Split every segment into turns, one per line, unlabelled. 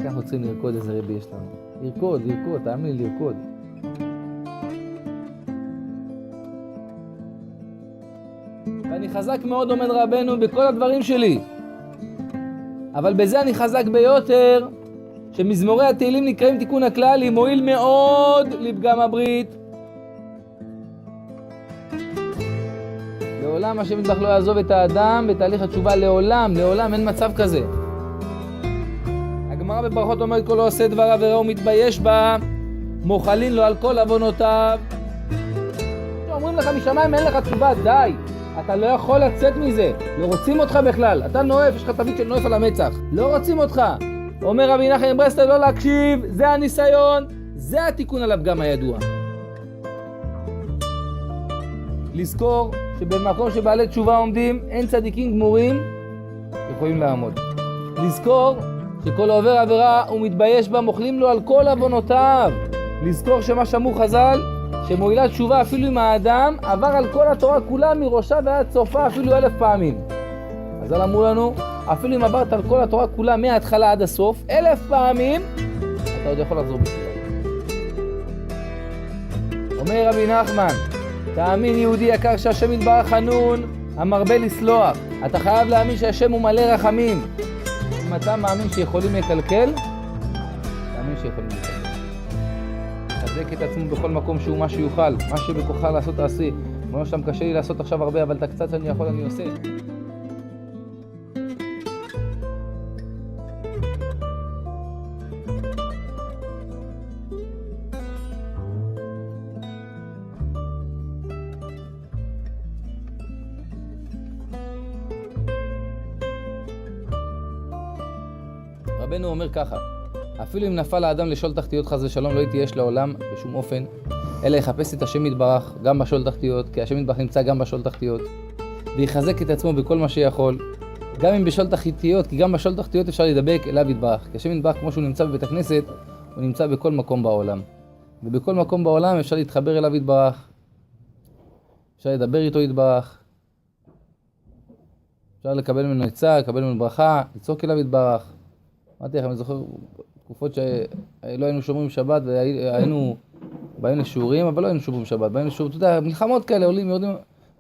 רק אנחנו צריכים לרקוד איזה רבי יש לנו. לרקוד, תאמין לי, לרקוד. ואני חזק מאוד, עומד רבנו, בכל הדברים שלי. אבל בזה אני חזק ביותר, שמזמורי התהילים נקראים תיקון הכללי, מועיל מאוד לפגם הברית. לעולם השם יתברך לא יעזוב את האדם בתהליך התשובה, לעולם אין מצב כזה. הגמרא בברכות אומרת, כל העושה דבר עבירה ומתבייש בה, מוחלין לו על כל עוונותיו. אומרים לך משמיים אין לך תשובה, די. אתה לא יכול לצאת מזה, לא רוצים אותך בכלל, אתה נואף, יש לך תווית של נואף על המצח, לא רוצים אותך. אומר רבי נחמן מברסלב, לא להקשיב, זה הניסיון, זה התיקון על הפגם הידוע. לזכור שבמקום שבעלי תשובה עומדים, אין צדיקים גמורים יכולים לעמוד. לזכור שכל עובר עבירה הוא מתבייש בה, מוחלים לו על כל עוונותיו. לזכור שמה שאמרו חז"ל, שמועילה תשובה אפילו אם האדם עבר על כל התורה כולה מראשה ועד סופה אפילו 1000 פעמים. אז אמרו לנו, אפילו אם עברת על כל התורה כולה מההתחלה עד הסוף 1000 פעמים, אתה עוד יכול לחזור בתשובה. אומר רבי נחמן, תאמין יהודי יקר שהשם יתברך חנון, המרבה לסלוח. אתה חייב להאמין שהשם הוא מלא רחמים. אם אתה מאמין שיכולים לקלקל, תאמין שיכולים לקלקל. חזק את עצמו בכל מקום שהוא מה שיוכל, מה שבכוחך לעשות תעשי. כמו שאתה קשה לי לעשות עכשיו הרבה, אבל את הקצת שאני יכול אני עושה. רבנו אומר ככה, אפילו אם נפל האדם לשול תחתיות חס ושלום לא יתייאש לעולם בשום אופן, אלא יחפש את השם יתברך גם בשול תחתיות, כי השם יתברך נמצא גם בשול תחתיות, ויחזק את עצמו בכל מה שיכול, גם אם בשול תחתיות, כי גם בשול תחתיות אפשר לדבק אליו יתברך, כי השם יתברך כמו שהוא נמצא בבית הכנסת, הוא נמצא בכל מקום בעולם, ובכל מקום בעולם אפשר להתחבר אליו יתברך, אפשר לדבר איתו יתברך, אפשר לקבל ממנו עצה, לקבל ממנו ברכה, לצעוק אליו יתברך. אמרתי לכם, אני זוכר תקופות שלא היינו שומרים שבת והיינו באים לשיעורים, אבל לא היינו שומרים שבת, באים לשיעורים, אתה יודע, מלחמות כאלה עולים, יורדים,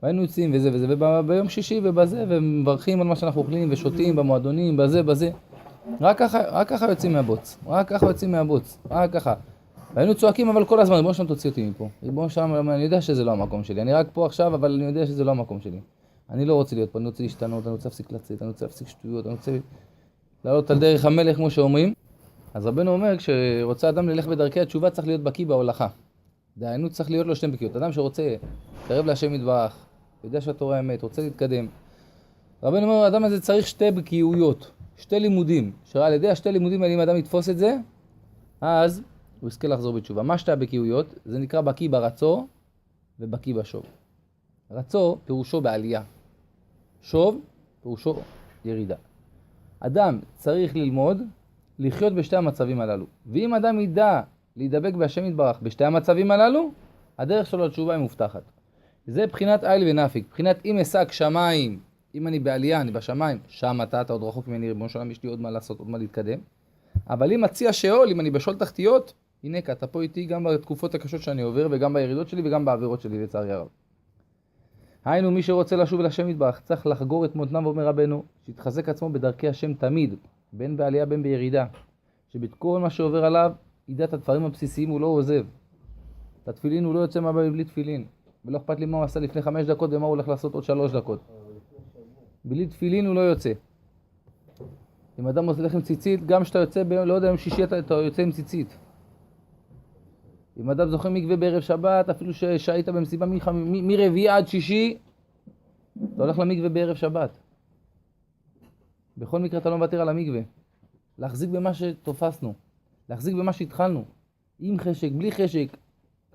והיינו יוצאים וזה וזה, וביום שישי ובזה, ומברכים על מה שאנחנו אוכלים ושותים במועדונים, בזה. רק ככה יוצאים מהבוץ, רק ככה. והיינו צועקים אבל כל הזמן, ריבונו שלום תוציא אותי מפה. ריבונו שלום, אני יודע שזה לא המקום שלי, אני רק פה עכשיו, אבל אני יודע שזה לא המקום שלי. אני לא רוצה להיות פה, אני רוצה להשתנות, אני רוצה להפסיק לצאת, אני רוצה להפסיק שטויות, אני רוצה לעלות על דרך המלך כמו שאומרים. אז רבנו אומר, כשרוצה אדם ללך בדרכי התשובה צריך להיות בקיא בהולכה. דהיינו צריך להיות לו שתי בקיאות. אדם שרוצה להתקרב להשם יתברך, יודע שהתורה אמת, רוצה להתקדם. רבנו אומר, האדם הזה צריך שתי בקיאויות, שתי לימודים. שעל ידי השתי לימודים האלה אם אדם יתפוס את זה, אז הוא יזכה לחזור בתשובה. מה שתי הבקיאויות? זה נקרא בקיא ברצו ובקיא בשוב. רצו פירושו בעלייה. שוב פירושו ירידה. אדם צריך ללמוד לחיות בשתי המצבים הללו. ואם אדם ידע להידבק בהשם יתברך בשתי המצבים הללו, הדרך שלו לתשובה היא מובטחת. זה בחינת איל ונפיק. בחינת אם אשק שמיים, אם אני בעלייה, אני בשמיים, שם אתה עוד רחוק ממני, ריבונו של עולם, יש לי עוד מה לעשות, עוד מה להתקדם. אבל אם מציע שאול, אם אני בשול תחתיות, הנה אתה פה איתי גם בתקופות הקשות שאני עובר, וגם בירידות שלי וגם בעבירות שלי, לצערי הרב. היינו, מי שרוצה לשוב אל השם יתברך, צריך לחגור את מותניו, אומר רבנו, שיתחזק עצמו בדרכי השם תמיד, בין בעלייה בין בירידה, שבכל מה שעובר עליו, ידע את הדברים הבסיסיים הוא לא עוזב. את התפילין הוא לא יוצא מהבית בלי תפילין, ולא אכפת לי מה הוא עשה לפני 5 דקות ומה הוא הולך לעשות עוד 3 דקות. בלי תפילין הוא לא יוצא. אם אדם הולך עם ציצית, גם כשאתה יוצא, לא יודע, עם שישי אתה יוצא עם ציצית. אם אדם זוכר מקווה בערב שבת, אפילו שהיית במסיבה מרביעי עד שישי, אתה הולך למקווה בערב שבת. בכל מקרה אתה לא מוותר על המקווה. להחזיק במה שתופסנו, להחזיק במה שהתחלנו. עם חשק, בלי חשק,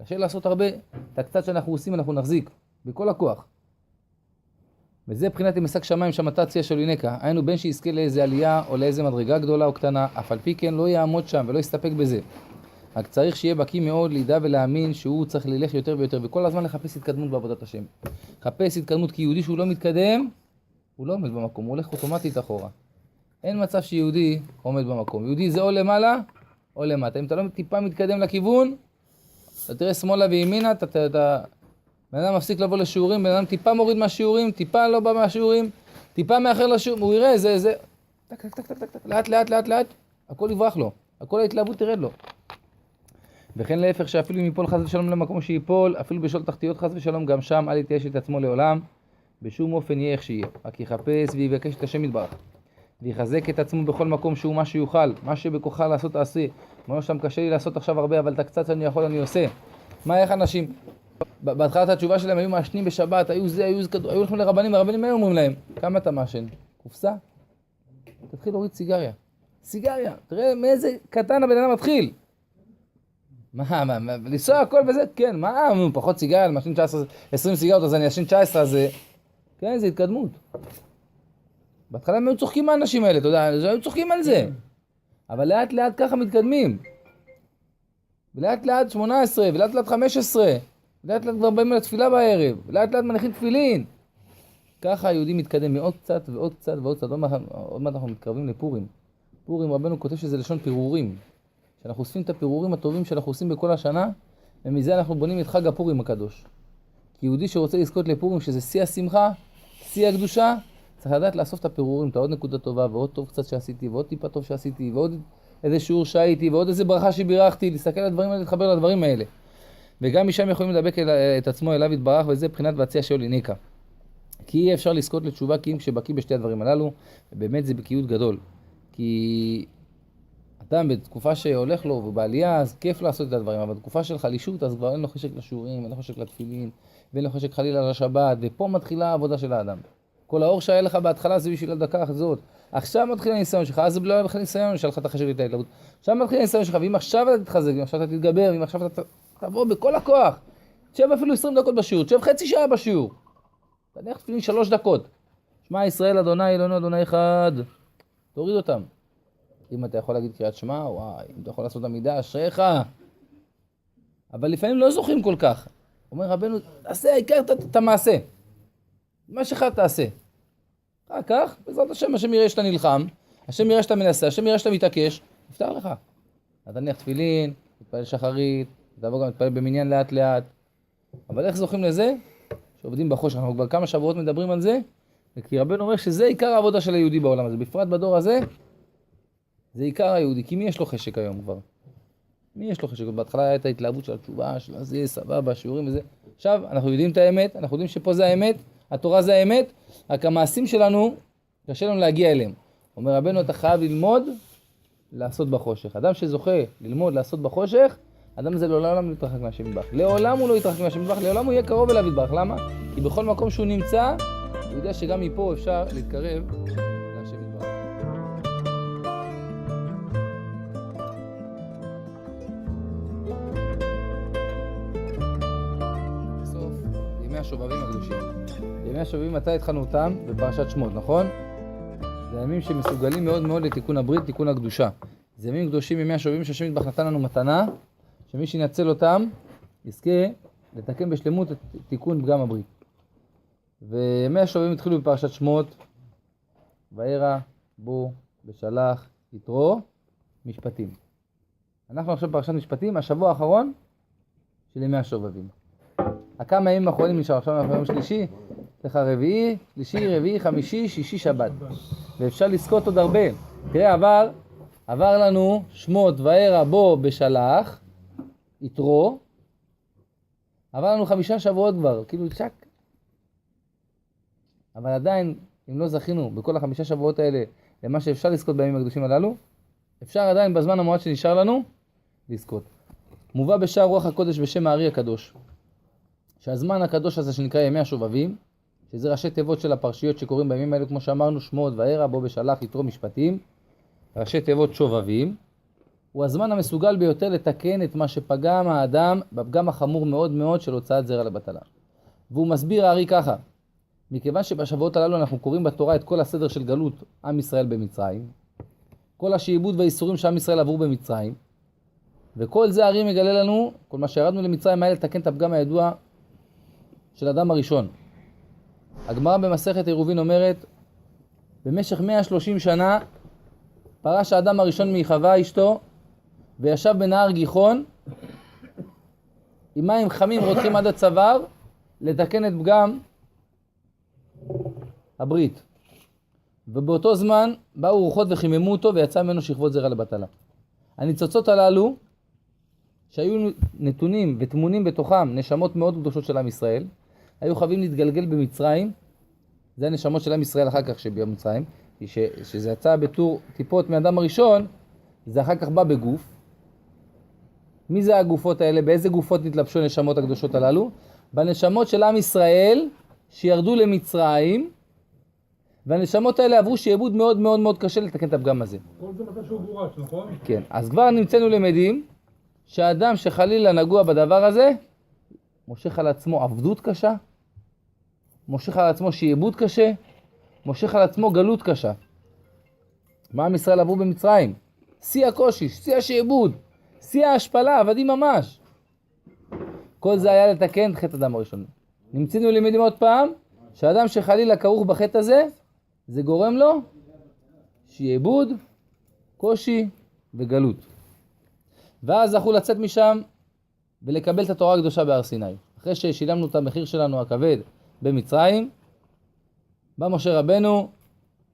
קשה לעשות הרבה. את הקצת שאנחנו עושים אנחנו נחזיק, בכל הכוח. וזה מבחינת אם אשק שמיים שמתציה של ינקה. היינו בין שיזכה לאיזה עלייה או לאיזה מדרגה גדולה או קטנה, אף על פי כן לא יעמוד שם ולא יסתפק בזה. רק צריך שיהיה בקיא מאוד לידע ולהאמין שהוא צריך ללך יותר ויותר, וכל הזמן לחפש התקדמות בעבודת השם. חפש התקדמות, כי יהודי שהוא לא מתקדם, הוא לא עומד במקום, הוא הולך אוטומטית אחורה. אין מצב שיהודי עומד במקום. יהודי זה או למעלה או למטה. אם אתה לא טיפה מתקדם לכיוון, אתה תראה שמאלה וימינה, בן אדם מפסיק לבוא לשיעורים, בן אדם טיפה מוריד מהשיעורים, טיפה לא בא מהשיעורים, טיפה מאחר לשיעורים, הוא יראה, זה, טק, טק, טק, טק, טק, לאט, הכל יברח לו, הכל ההתלהבות תרד לו. וכן להפך שאפילו אם ייפול חס ושלום למקום שיפול, אפילו בשול תחתיות חס ושלום, גם שם אל יתייאש את עצמו לעולם, בשום אופן יהיה איך שיהיה, רק יחפש ויבקש את השם יתברך, ויחזק את עצמו בכל מקום שהוא מה שיוכל, מה שבכוחה לעשות תעשה. אומר שם קשה לי לעשות עכשיו הרבה, אבל את הקצת שאני יכול אני עושה. איך אנשים? בהתחלת התשובה שלהם היו מעשנים בשבת, היו הולכים לרבנים, הרבנים היו אומרים להם, כמה אתה מעשן? קופסה? תתחיל להוריד סיגריה, תראה מאיזה קטן הבן אדם מתחיל. לנסוע הכל בזה? כן, פחות סיגריה, אני מעשן 20 סיגריות, אז אני אשן 19, אז כן, זה התקדמות. בהתחלה הם היו צוחקים מהאנשים האלה, אתה יודע, היו צוחקים על זה. אבל לאט לאט ככה מתקדמים. ולאט לאט 18, ולאט לאט 15, ולאט לאט כבר באים לתפילה בערב, ולאט לאט מניחים תפילין. ככה היהודי מתקדם מעוד קצת ועוד קצת ועוד קצת. עוד מעט אנחנו מתקרבים לפורים. פורים, רבנו כותב שזה לשון פירורים. שאנחנו אוספים את הפירורים הטובים שאנחנו עושים בכל השנה, ומזה אנחנו בונים את חג הפורים הקדוש. כי יהודי שרוצה לזכות לפורים, שזה שיא השמחה, שיא הקדושה, צריך לדעת לאסוף את הפירורים, את העוד נקודה טובה, ועוד טוב קצת שעשיתי, ועוד טיפה טוב שעשיתי, ועוד איזה שיעור שהייתי, ועוד איזה ברכה שבירכתי, להסתכל על הדברים האלה, להתחבר לדברים האלה. וגם משם יכולים לדבק את עצמו אליו יתברך, וזה בחינת והציע שאול יניקה. כי אי אפשר לזכות לתשובה כי אם כשבקיא בשתי הדברים הללו, ובאמת זה בקיאות גדול. כי אדם בתקופה שהולך לו ובעלייה, אז כיף לעשות את הדברים, אבל בתקופה של חלישות, אז כבר אין לו חשק לשיעורים, אין לו חשק לתפילין, ואין לו חשק חלילה לשבת, ופה מתחילה העבודה של האדם. כל האור שהיה לך בהתחלה זה בשביל הדקה הזאת. עכשיו מתחיל הניסיון שלך, אז זה לא היה בכלל ניסיון שלך את החשק ואת ההתלהבות. עכשיו מתחיל הניסיון שלך, ואם עכשיו אתה תתחזק, ואם עכשיו אתה תתגבר, ואם עכשיו אתה תבוא בכל הכוח, תשב אפילו 20 דקות בשיעור, תשב חצי שעה בשיעור. תניח תפילין 3 דקות. שמע ישראל אדוני אלוהינו אדוני אחד. תוריד אותם. אם אתה יכול להגיד קריאת שמע, וואי, אם אתה יכול לעשות עמידה, אשריך. אבל לפעמים לא זוכים כל כך. אומר רבנו, תעשה העיקר את המעשה. מה שלך תעשה. אחר כך, בעזרת השם, השם יראה שאתה נלחם, השם יראה שאתה מנסה, השם יראה שאתה מתעקש, נפתח לך. אתה נניח תפילין, תתפלל שחרית, תבוא גם להתפלל במניין לאט לאט. אבל איך זוכים לזה? שעובדים בחושך, אנחנו כבר כמה שבועות מדברים על זה, כי רבנו אומר שזה עיקר העבודה של היהודי בעולם הזה, בפרט בדור הזה, זה עיקר היהודי, כי מי יש לו חשק היום כבר? מי יש לו חשק? בהתחלה הייתה ההתלהבות של התשובה, של הזה, סבבה, שיעורים וזה. עכשיו, אנחנו יודעים את האמת, אנחנו יודעים שפה זה האמת, התורה זה האמת, רק המעשים שלנו, קשה לנו להגיע אליהם. אומר רבנו, אתה חייב ללמוד, לעשות בחושך. אדם שזוכה ללמוד, לעשות בחושך, אדם הזה לעולם לא יתרחק מהשם יתברך. לעולם הוא לא יתרחק מהשם יתברך, לעולם הוא יהיה קרוב אליו יתברך. למה? כי בכל מקום שהוא נמצא, הוא יודע שגם מפה אפשר להתקרב להשם יתברך. בסוף, ימי השובבים הקדושים. ימי השובבים, מתי התחלנו אותם? בפרשת שמות, נכון? זה ימים שמסוגלים מאוד מאוד לתיקון הברית, תיקון הקדושה. זה ימים קדושים, ימי השובבים שהשם יתברך נתן לנו מתנה, שמי שינצל אותם, יזכה לתקן בשלמות את תיקון פגם הברית. וימי השובבים התחילו בפרשת שמות, וירא, בו, בשלח, יתרו, משפטים. אנחנו עכשיו בפרשת משפטים, השבוע האחרון של ימי השובבים. הכמה ימים האחרונים נשאר, עכשיו אנחנו יום שלישי, לך רביעי, שלישי, רביעי, חמישי, שישי, שבת. ואפשר לזכות עוד הרבה. תראה, עבר לנו שמות, וירא, בו, בשלח, יתרו, עבר לנו 5 שבועות כבר, כאילו צ'ק. אבל עדיין, אם לא זכינו בכל ה5 שבועות האלה למה שאפשר לזכות בימים הקדושים הללו, אפשר עדיין בזמן המועד שנשאר לנו לזכות. מובא בשער רוח הקודש בשם הארי הקדוש, שהזמן הקדוש הזה שנקרא ימי השובבים, שזה ראשי תיבות של הפרשיות שקוראים בימים האלה, כמו שאמרנו, שמות, וירא, בו, בשלח, יתרו, משפטים, ראשי תיבות שובבים, הוא הזמן המסוגל ביותר לתקן את מה שפגם האדם בפגם החמור מאוד מאוד של הוצאת זרע לבטלה. והוא מסביר הארי ככה, מכיוון שבשבועות הללו אנחנו קוראים בתורה את כל הסדר של גלות עם ישראל במצרים, כל השעבוד והאיסורים שעם ישראל עברו במצרים, וכל זה הארי מגלה לנו, כל מה שירדנו למצרים היה לתקן את הפגם הידוע של אדם הראשון. הגמרא במסכת עירובין אומרת, במשך 130 שנה פרש האדם הראשון מחווה אשתו, וישב בנהר גיחון, עם מים חמים רותחים עד הצוואר, לתקן את פגם הברית. ובאותו זמן באו רוחות וחיממו אותו, ויצא ממנו שכבות זרע לבטלה. הניצוצות הללו, שהיו נתונים וטמונים בתוכם נשמות מאוד קדושות של עם ישראל, היו חייבים להתגלגל במצרים. זה הנשמות של עם ישראל אחר כך שבמצרים, שזה יצא בתור טיפות מאדם הראשון, זה אחר כך בא בגוף. מי זה הגופות האלה? באיזה גופות נתלבשו הנשמות הקדושות הללו? בנשמות של עם ישראל שירדו למצרים, והנשמות האלה עברו שיעבוד מאוד מאוד מאוד קשה לתקן את הפגם הזה.
כל זה מתי שהוא גורש, נכון?
כן, אז כבר נמצאנו למדים שהאדם שחלילה נגוע בדבר הזה, מושך על עצמו עבדות קשה, מושך על עצמו שיעבוד קשה, מושך על עצמו גלות קשה. מה עם ישראל עברו במצרים? שיא הקושי, שיא השיעבוד, שיא ההשפלה, עבדים ממש. כל זה היה לתקן חטא אדם הראשון. נמצאנו למדים עוד פעם, שהאדם שחלילה כרוך בחטא הזה, זה גורם לו שיעבוד, קושי וגלות. ואז זכו לצאת משם ולקבל את התורה הקדושה בהר סיני. אחרי ששילמנו את המחיר שלנו הכבד במצרים, בא משה רבנו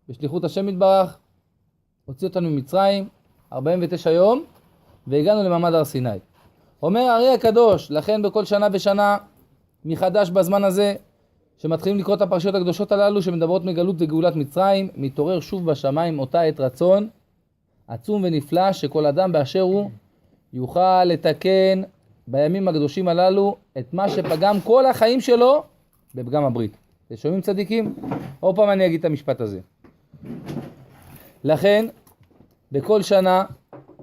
בשליחות השם יתברך, הוציא אותנו ממצרים 49 יום, והגענו למעמד הר סיני. אומר הארי הקדוש, לכן בכל שנה ושנה מחדש בזמן הזה, שמתחילים לקרוא את הפרשיות הקדושות הללו שמדברות מגלות וגאולת מצרים, מתעורר שוב בשמיים אותה עת רצון עצום ונפלא, שכל אדם באשר הוא יוכל לתקן בימים הקדושים הללו את מה שפגם כל החיים שלו בפגם הברית. אתם שומעים צדיקים? עוד פעם אני אגיד את המשפט הזה. לכן בכל שנה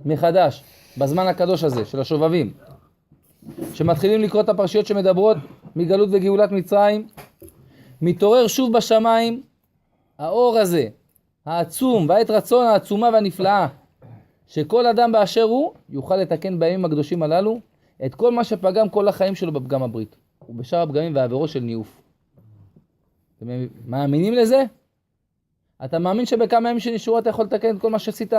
מחדש בזמן הקדוש הזה של השובבים, שמתחילים לקרוא את הפרשיות שמדברות מגלות וגאולת מצרים, מתעורר שוב בשמיים האור הזה העצום והעת רצון העצומה והנפלאה, שכל אדם באשר הוא יוכל לתקן בימים הקדושים הללו את כל מה שפגם כל החיים שלו בפגם הברית ובשאר הפגמים והעבירות של ניאוף. אתם מאמינים לזה? אתה מאמין שבכמה ימים שנשארו אתה יכול לתקן את כל מה שעשית,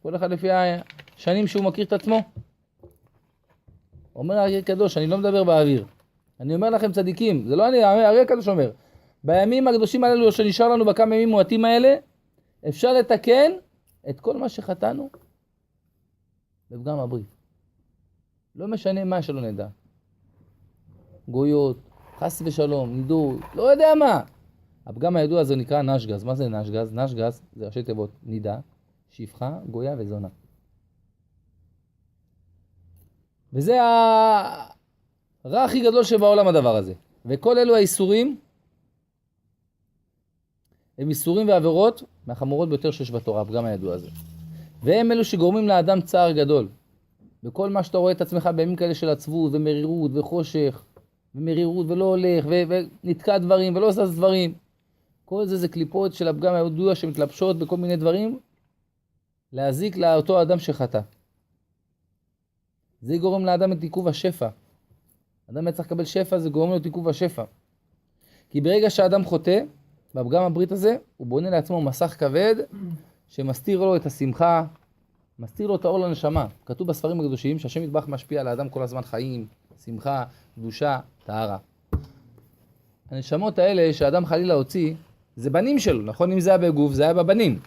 כל אחד לפי השנים שהוא מכיר את עצמו? אומר הארי הקדוש, אני לא מדבר באוויר, אני אומר לכם צדיקים, זה לא אני, הארי הקדוש אומר, בימים הקדושים הללו שנשאר לנו בכמה ימים מועטים האלה, אפשר לתקן את כל מה שחטאנו בפגם הברית. לא משנה מה שלא נדע. גויות, חס ושלום, נידוי, לא יודע מה. הפגם הידוע הזה נקרא נשגז. מה זה נשגז? נשגז זה ראשי תיבות נידה, שפחה, גויה וזונה. וזה הרע הכי גדול שבעולם הדבר הזה. וכל אלו האיסורים הם איסורים ועבירות מהחמורות ביותר שיש בתורה, הפגם הידוע הזה. והם אלו שגורמים לאדם צער גדול. וכל מה שאתה רואה את עצמך בימים כאלה של עצבות ומרירות וחושך ומרירות ולא הולך ונתקע דברים ולא זז דברים, כל זה קליפות של הפגם הידוע שמתלבשות בכל מיני דברים להזיק לאותו אדם שחטא. זה גורם לאדם את עיכוב השפע. אדם צריך לקבל שפע, זה גורם לו את עיכוב השפע. כי ברגע שהאדם חוטא בפגם הברית הזה, הוא בונה לעצמו מסך כבד שמסתיר לו את השמחה, מסתיר לו את האור לנשמה. כתוב בספרים הקדושים שהשם יתברך משפיע על האדם כל הזמן חיים, שמחה, קדושה, טהרה. הנשמות האלה שהאדם חלילה הוציא, זה בנים שלו, נכון? אם זה היה בגוף, זה היה בבנים.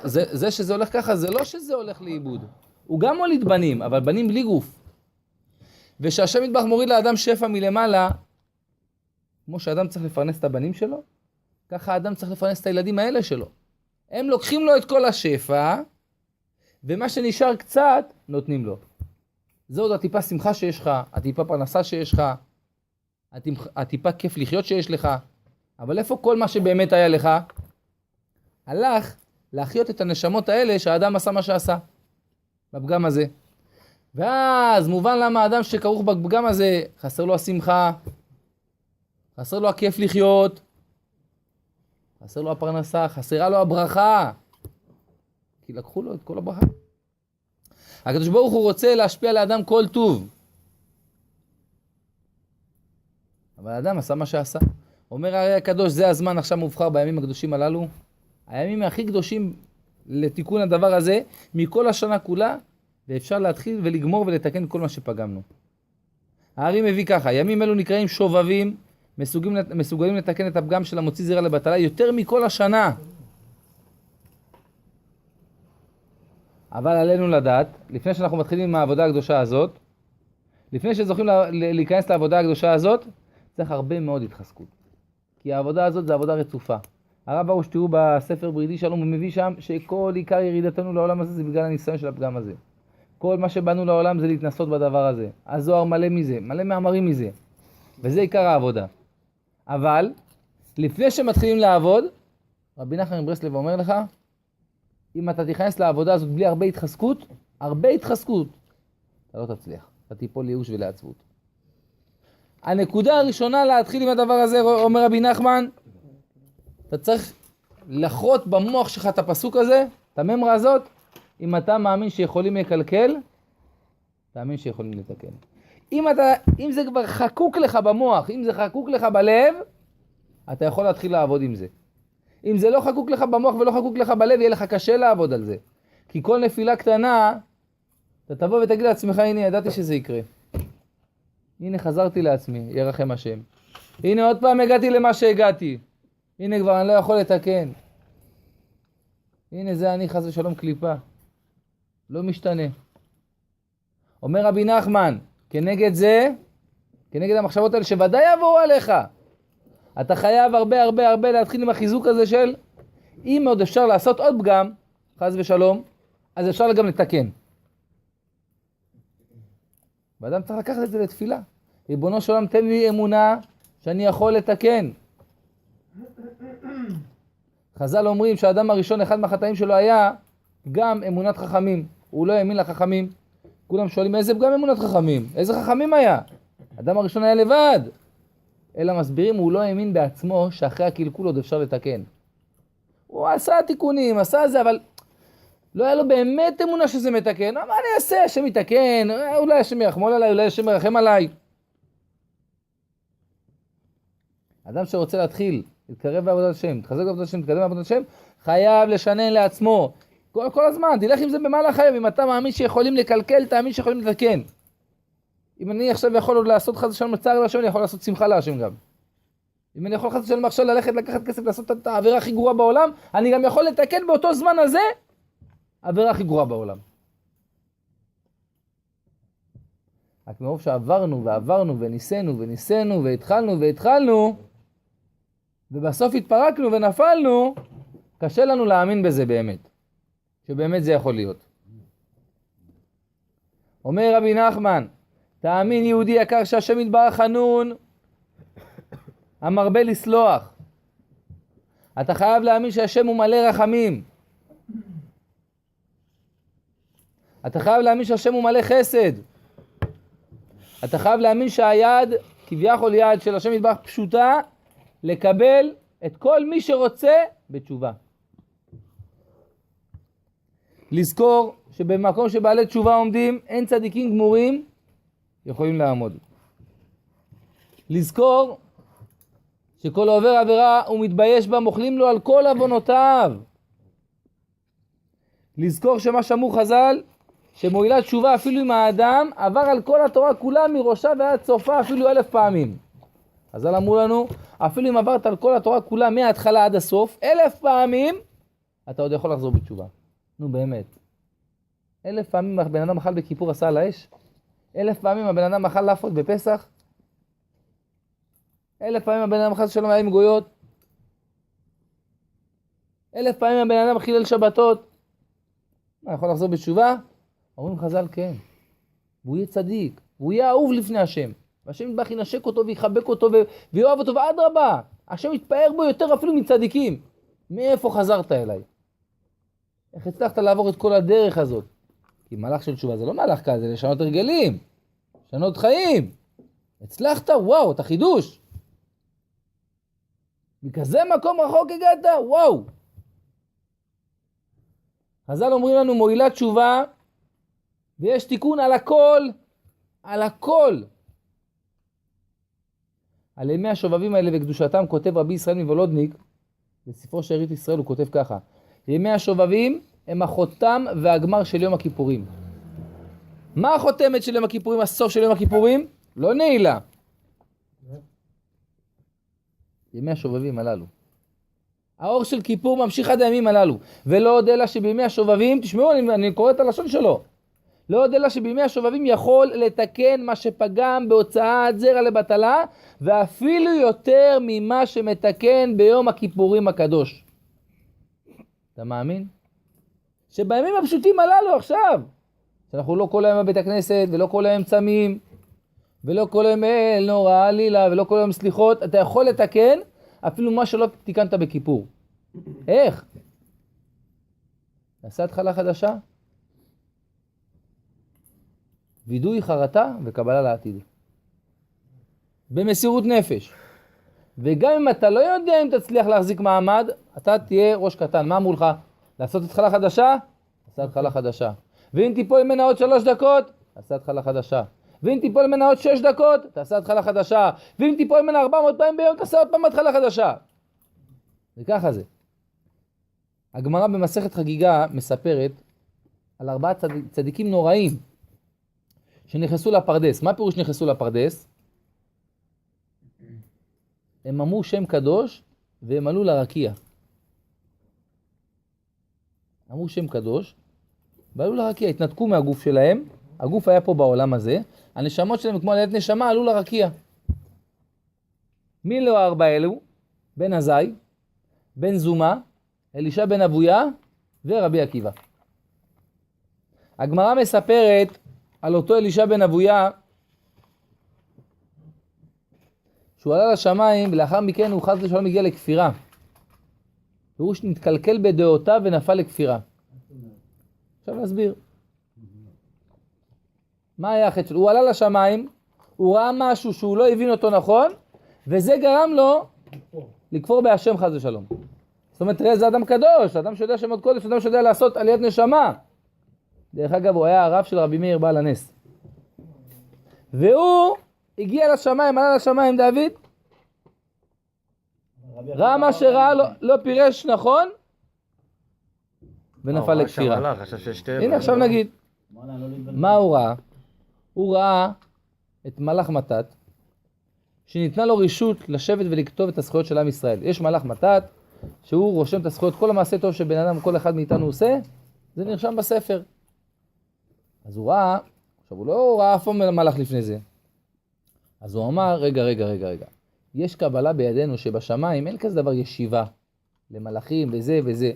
זה שזה הולך ככה, זה לא שזה הולך לאיבוד. הוא גם מוליד בנים, אבל בנים בלי גוף. ושהשם יתברך מוריד לאדם שפע מלמעלה, כמו שאדם צריך לפרנס את הבנים שלו, ככה האדם צריך לפרנס את הילדים האלה שלו. הם לוקחים לו את כל השפע, ומה שנשאר קצת, נותנים לו. זה עוד הטיפה שמחה שיש לך, הטיפה פרנסה שיש לך, הטיפה כיף לחיות שיש לך, אבל איפה כל מה שבאמת היה לך? הלך להחיות את הנשמות האלה שהאדם עשה מה שעשה, בפגם הזה. ואז מובן למה האדם שכרוך בפגם הזה, חסר לו השמחה, חסר לו הכיף לחיות, חסר לו הפרנסה, חסרה לו הברכה, כי לקחו לו את כל הברכה. הקדוש ברוך הוא רוצה להשפיע לאדם כל טוב, אבל האדם עשה מה שעשה. אומר הארי הקדוש, זה הזמן עכשיו מובחר בימים הקדושים הללו, הימים הכי קדושים לתיקון הדבר הזה מכל השנה כולה, ואפשר להתחיל ולגמור ולתקן כל מה שפגמנו. הארי מביא ככה, ימים אלו נקראים שובבים, מסוגלים לתקן את הפגם של המוציא זרע לבטלה יותר מכל השנה. אבל עלינו לדעת, לפני שאנחנו מתחילים עם העבודה הקדושה הזאת, לפני שזוכים להיכנס לעבודה הקדושה הזאת, צריך הרבה מאוד התחזקות. כי העבודה הזאת זה עבודה רצופה. הרב הראש תראו בספר ברידי שלום, הוא מביא שם שכל עיקר ירידתנו לעולם הזה זה בגלל הניסיון של הפגם הזה. כל מה שבאנו לעולם זה להתנסות בדבר הזה. הזוהר מלא מזה, מלא מאמרים מזה. וזה עיקר העבודה. אבל, לפני שמתחילים לעבוד, רבי נחמן מברסלב אומר לך, אם אתה תיכנס לעבודה הזאת בלי הרבה התחזקות, אתה לא תצליח. אתה תיפול לייאוש ולעצבות. הנקודה הראשונה להתחיל עם הדבר הזה, אומר רבי נחמן, אתה צריך לחרות במוח שלך את הפסוק הזה, את הממרה הזאת, אם אתה מאמין שיכולים לקלקל, תאמין שיכולים לתקן. אם זה כבר חקוק לך במוח, אם זה חקוק לך בלב, אתה יכול להתחיל לעבוד עם זה. אם זה לא חקוק לך במוח ולא חקוק לך בלב, יהיה לך קשה לעבוד על זה. כי כל נפילה קטנה, אתה תבוא ותגיד לעצמך, הנה, ידעתי שזה יקרה. הנה, חזרתי לעצמי, ירחם השם. הנה, עוד פעם הגעתי למה שהגעתי. הנה, כבר אני לא יכול לתקן. הנה, זה אני חס ושלום קליפה. לא משתנה. אומר רבי נחמן, כנגד זה, כנגד המחשבות האלה שוודאי יבואו עליך, אתה חייב הרבה להתחיל עם החיזוק הזה של, אם עוד אפשר לעשות עוד פגם, חס ושלום, אז אפשר גם לתקן. ואדם צריך לקחת את זה לתפילה. ריבונו של עולם, תן לי אמונה שאני יכול לתקן. חז"ל אומרים שהאדם הראשון, אחד מהחטאים שלו היה גם אמונת חכמים. הוא לא האמין לחכמים. כולם שואלים, איזה פגם אמונת חכמים? איזה חכמים היה? האדם הראשון היה לבד. אלא מסבירים, הוא לא האמין בעצמו שאחרי הקלקול עוד אפשר לתקן. הוא עשה תיקונים, עשה זה, אבל לא היה לו באמת אמונה שזה מתקן. מה אני אעשה? השם יתקן, אולי השם ירחמול עליי, אולי השם ירחם עליי. אדם שרוצה להתחיל, להתקרב בעבודת השם, להתחזק בעבודת השם, להתקדם בעבודת השם, חייב לשנן לעצמו. כל הזמן, תלך עם זה במהלך היום. אם אתה מאמין שיכולים לקלקל, תאמין שיכולים לתקן. אם אני עכשיו יכול עוד לעשות חס ושלום צער להשם, אני יכול לעשות שמחה להשם גם. אם אני יכול חס ושלום עכשיו ללכת, לקחת כסף, לעשות את העבירה הכי גרועה בעולם, אני גם יכול לתקן באותו זמן הזה, העבירה הכי גרועה בעולם. רק מרוב שעברנו וניסינו והתחלנו, ובסוף התפרקנו ונפלנו, קשה לנו להאמין בזה באמת. שבאמת זה יכול להיות. אומר רבי נחמן, תאמין יהודי יקר שהשם יתברך חנון, המרבה לסלוח. אתה חייב להאמין שהשם הוא מלא רחמים. אתה חייב להאמין שהשם הוא מלא חסד. אתה חייב להאמין שהיד, כביכול יד של השם יתברך פשוטה, לקבל את כל מי שרוצה בתשובה. לזכור שבמקום שבעלי תשובה עומדים, אין צדיקים גמורים יכולים לעמוד. לזכור שכל עובר עבירה הוא מתבייש בה, מוכלים לו על כל עוונותיו. לזכור שמה שאמרו חז"ל, שמועילה תשובה אפילו אם האדם עבר על כל התורה כולה מראשה ועד סופה אפילו 1000 פעמים. חז"ל אמרו לנו, אפילו אם עברת על כל התורה כולה מההתחלה עד הסוף, 1000 פעמים, אתה עוד יכול לחזור בתשובה. נו באמת. 1000 פעמים הבן אדם אכל בכיפור עשה על האש? 1000 פעמים הבן אדם אכל להפות בפסח? 1000 פעמים הבן אדם אכל שלום היה עם גויות? 1000 פעמים הבן אדם חילל שבתות? מה, יכול לחזור בתשובה? אומרים חז"ל כן. והוא יהיה צדיק, והוא יהיה אהוב לפני השם. והשם יתברך ינשק אותו ויחבק אותו ויאהב אותו, ואדרבה, השם יתפאר בו יותר אפילו מצדיקים. מאיפה חזרת אליי? איך הצלחת לעבור את כל הדרך הזאת? כי מהלך של תשובה זה לא מהלך כזה, זה לשנות הרגלים, לשנות חיים. הצלחת, וואו, אתה חידוש. מכזה מקום רחוק הגעת, וואו. חז"ל אומרים לנו מועילה תשובה, ויש תיקון על הכל, על הכל. על ימי השובבים האלה וקדושתם כותב רבי ישראל מוולודניק, בספרו שארית ישראל הוא כותב ככה, ימי השובבים הם החותם והגמר של יום הכיפורים. מה החותמת של יום הכיפורים, הסוף של יום הכיפורים? לא נעילה. ימי השובבים הללו. האור של כיפור ממשיך עד הימים הללו. ולא עוד אלא שבימי השובבים, תשמעו, אני קורא את הלשון שלו. לא עוד אלא שבימי השובבים יכול לתקן מה שפגם בהוצאת זרע לבטלה, ואפילו יותר ממה שמתקן ביום הכיפורים הקדוש. אתה מאמין? שבימים הפשוטים הללו עכשיו, שאנחנו לא כל היום בבית הכנסת, ולא כל היום צמים, ולא כל היום נורא עלילה, ולא כל היום סליחות, אתה יכול לתקן אפילו מה שלא תיקנת בכיפור. איך? נעשה התחלה חדשה? וידוי חרטה וקבלה לעתיד. במסירות נפש. וגם אם אתה לא יודע אם תצליח להחזיק מעמד, אתה תהיה ראש קטן. מה מולך? לעשות התחלה חדשה? עשה התחלה חדשה. ואם תיפול ממנה עוד 3 דקות, עשה התחלה חדשה. ואם תיפול ממנה עוד 6 דקות, תעשה התחלה חדשה. ואם תיפול ממנה 400 פעמים ביום, תעשה עוד פעם התחלה חדשה. וככה זה. הגמרא במסכת חגיגה מספרת על 4 צדיקים נוראים שנכנסו לפרדס. מה פירוש נכנסו לפרדס? הם אמרו שם קדוש והם עלו לרקיע. אמרו שם קדוש ועלו לרקיע, התנתקו מהגוף שלהם. הגוף היה פה בעולם הזה, הנשמות שלהם כמו עליית נשמה עלו לרקיע. מי לא 4 אלו? בן עזאי, בן זומה, אלישע בן אבויה ורבי עקיבא. הגמרא מספרת על אותו אלישע בן אבויה שהוא עלה לשמיים ולאחר מכן הוא חס ושלום הגיע לכפירה. והוא נתקלקל בדעותיו ונפל לכפירה. עכשיו נסביר. מה היה החטא שלו? הוא עלה לשמיים, הוא ראה משהו שהוא לא הבין אותו נכון, וזה גרם לו לכפור בהשם חס ושלום. זאת אומרת, תראה, זה אדם קדוש, אדם שיודע שמות קודש, אדם שיודע לעשות עליית נשמה. דרך אגב, הוא היה הרב של רבי מאיר בעל הנס. והוא הגיע לשמיים, עלה לשמיים דוד, ראה מה שראה, לא פירש נכון, ונפל לכפירה. הנה עכשיו נגיד, מה הוא ראה? הוא ראה את מלאך מתת, שניתנה לו רשות לשבת ולכתוב את הזכויות של עם ישראל. יש מלאך מתת, שהוא רושם את הזכויות, כל המעשה טוב שבן אדם, כל אחד מאיתנו עושה, זה נרשם בספר. אז הוא ראה, עכשיו הוא לא ראה אף פעם מלאך לפני זה. אז הוא אמר, רגע, יש קבלה בידינו שבשמיים אין כזה דבר ישיבה למלאכים וזה וזה.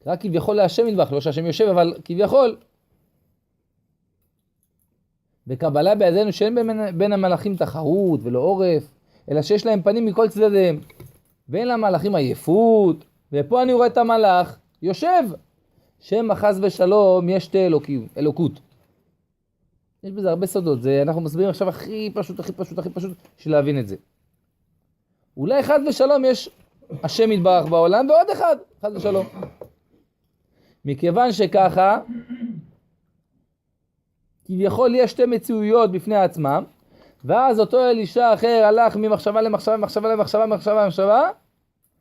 רק כביכול להשם ידבח, לא שהשם יושב, אבל כביכול. בקבלה בידינו שאין בין המלאכים תחרות ולא עורף, אלא שיש להם פנים מכל צדדיהם. ואין למלאכים עייפות, ופה אני רואה את המלאך, יושב. שם חס ושלום יש שתי אלוקות. יש בזה הרבה סודות, זה אנחנו מסבירים עכשיו הכי פשוט בשביל להבין את זה. אולי חס ושלום יש השם יתברך בעולם, ועוד אחד, חס ושלום. מכיוון שככה, כביכול יש 2 מציאויות בפני עצמם, ואז אותו אלישע אחר הלך ממחשבה למחשבה,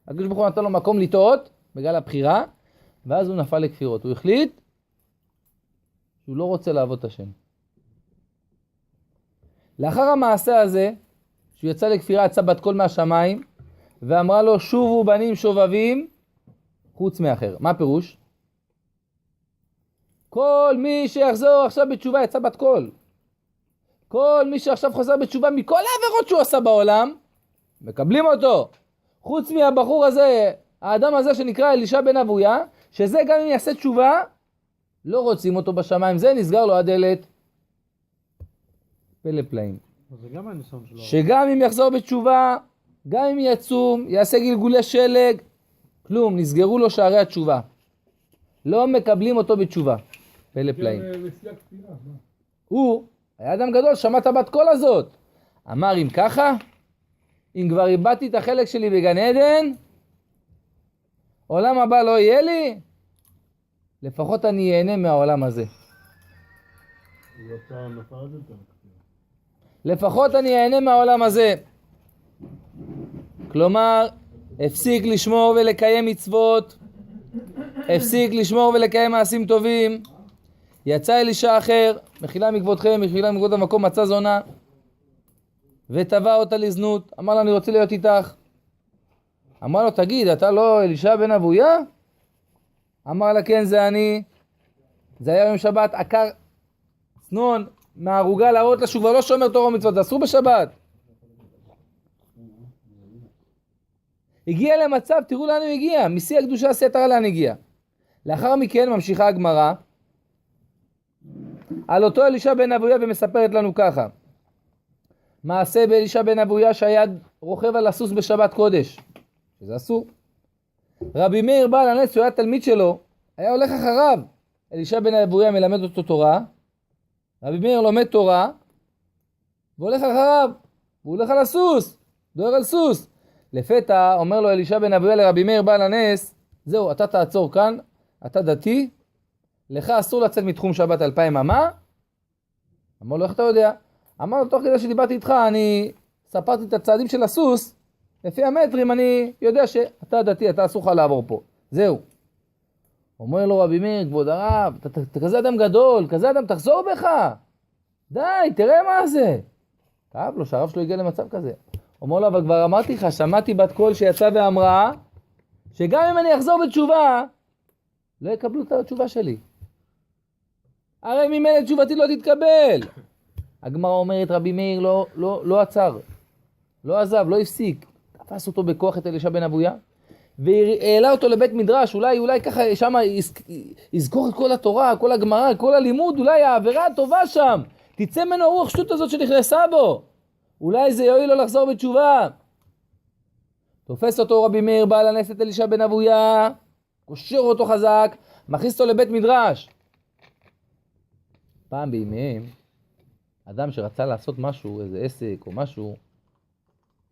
הקדוש ברוך הוא נתן לו מקום לטעות, בגלל הבחירה, ואז הוא נפל לכפירות. הוא החליט שהוא לא רוצה לעבוד את השם. לאחר המעשה הזה, שהוא יצא לכפירה, יצא בת קול מהשמיים, ואמרה לו, שובו בנים שובבים, חוץ מאחר. מה פירוש? כל מי שיחזור עכשיו בתשובה, יצא בת קול. כל מי שעכשיו חוזר בתשובה מכל העבירות שהוא עשה בעולם, מקבלים אותו. חוץ מהבחור הזה, האדם הזה שנקרא אלישע בן אבויה, שזה גם אם יעשה תשובה, לא רוצים אותו בשמיים, זה נסגר לו הדלת. פלא פלאים.
זה גם הניסיון שלו.
שגם אם יחזור בתשובה, גם אם יצום, יעשה גלגולי שלג, כלום, נסגרו לו שערי התשובה. לא מקבלים אותו בתשובה. פלא פלאים. הוא היה אדם גדול, שמע את הבת קול הזאת. אמר, אם ככה, אם כבר איבדתי את החלק שלי בגן עדן, עולם הבא לא יהיה לי, לפחות אני אהנה מהעולם הזה. לפחות אני אהנה מהעולם הזה. כלומר, הפסיק לשמור ולקיים מצוות, הפסיק לשמור ולקיים מעשים טובים. יצא אלישע אחר, מחילה מכבודכם, מחילה מכבוד המקום, מצא זונה, וטבע אותה לזנות. אמר לה, אני רוצה להיות איתך. אמר לו, תגיד, אתה לא אלישע בן אבויה? אמר לה, כן, זה אני. זה היה יום שבת, עקר צנון מהערוגה להראות לה שהוא כבר לא שומר תורה ומצוות, זה אסור בשבת. הגיע למצב, תראו לאן הוא הגיע, משיא הקדושה עשי התרה לאן הגיע. לאחר מכן ממשיכה הגמרא על אותו אלישע בן אבויה ומספרת לנו ככה. מעשה באלישע בן אבויה שהיה רוכב על הסוס בשבת קודש, שזה אסור. רבי מאיר בעל הנס, שהוא היה תלמיד שלו, היה הולך אחריו. אלישע בן אבויה מלמד אותו תורה, רבי מאיר לומד תורה, והולך אחריו, והוא הולך על הסוס, דוהר על סוס. לפתע אומר לו אלישע בן אבויה לרבי מאיר בעל הנס, זהו, אתה תעצור כאן, אתה דתי, לך אסור לצאת מתחום שבת 2000 אמה. אמר לו, איך אתה יודע? אמר לו, תוך כדי שדיברתי איתך, אני ספרתי את הצעדים של הסוס, לפי המטרים אני יודע שאתה דתי, אתה אסור לך לעבור פה. זהו. אומר לו רבי מאיר, כבוד הרב, אתה כזה אדם גדול, כזה אדם, תחזור בך. די, תראה מה זה. כאב לו שהרב שלו הגיע למצב כזה. אומר לו, אבל כבר אמרתי לך, שמעתי בת קול שיצאה ואמרה, שגם אם אני אחזור בתשובה, לא יקבלו את התשובה שלי. הרי ממילא תשובתי לא תתקבל. הגמרא אומרת, רבי מאיר לא עצר, לא עזב, לא הפסיק. תפס אותו בכוח את אלישע בן אבויה, והעלה אותו לבית מדרש, אולי ככה שם יזכור את כל התורה, כל הגמרא, כל הלימוד, אולי העבירה הטובה שם, תצא ממנו הרוח שטות הזאת שנכנסה בו, אולי זה יועיל לו לחזור בתשובה. תופס אותו רבי מאיר בעל הנס את אלישע בן אבויה, קושר אותו חזק, מכניס אותו לבית מדרש. פעם בימיהם, אדם שרצה לעשות משהו, איזה עסק או משהו,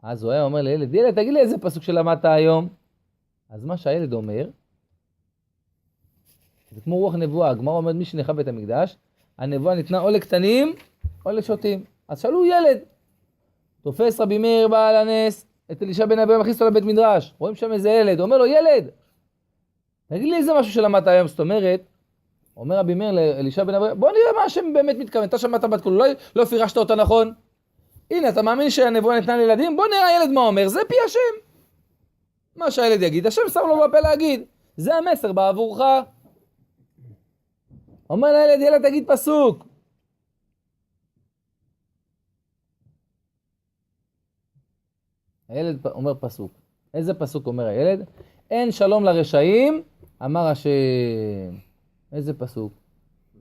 אז הוא היה אומר לילד, ילד, תגיד לי איזה פסוק שלמדת היום. אז מה שהילד אומר, זה כמו רוח נבואה. הגמרא אומרת, מי שנחרב בית המקדש, הנבואה ניתנה או לקטנים או לשוטים. אז שאלו ילד, תופס רבי מאיר בעל הנס את אלישע בן אבויה, מכניס אותו לבית מדרש, רואים שם איזה ילד, אומר לו, ילד, תגיד לי איזה משהו שלמדת היום. זאת אומרת, אומר רבי מאיר לאלישע בן אבויה, בוא נראה מה השם באמת מתכוון, אתה שמעת בת קול, לא פירשת אותה נכון. הנה, אתה מאמין שהנבואה ניתנה לילדים? בוא נראה הילד מה אומר, זה פי השם. מה שהילד יגיד, השם שם לו בפה להגיד. זה המסר בעבורך. אומר לילד, ילד תגיד פסוק. הילד אומר פסוק. איזה פסוק אומר הילד? אין שלום לרשעים, אמר השם. איזה פסוק?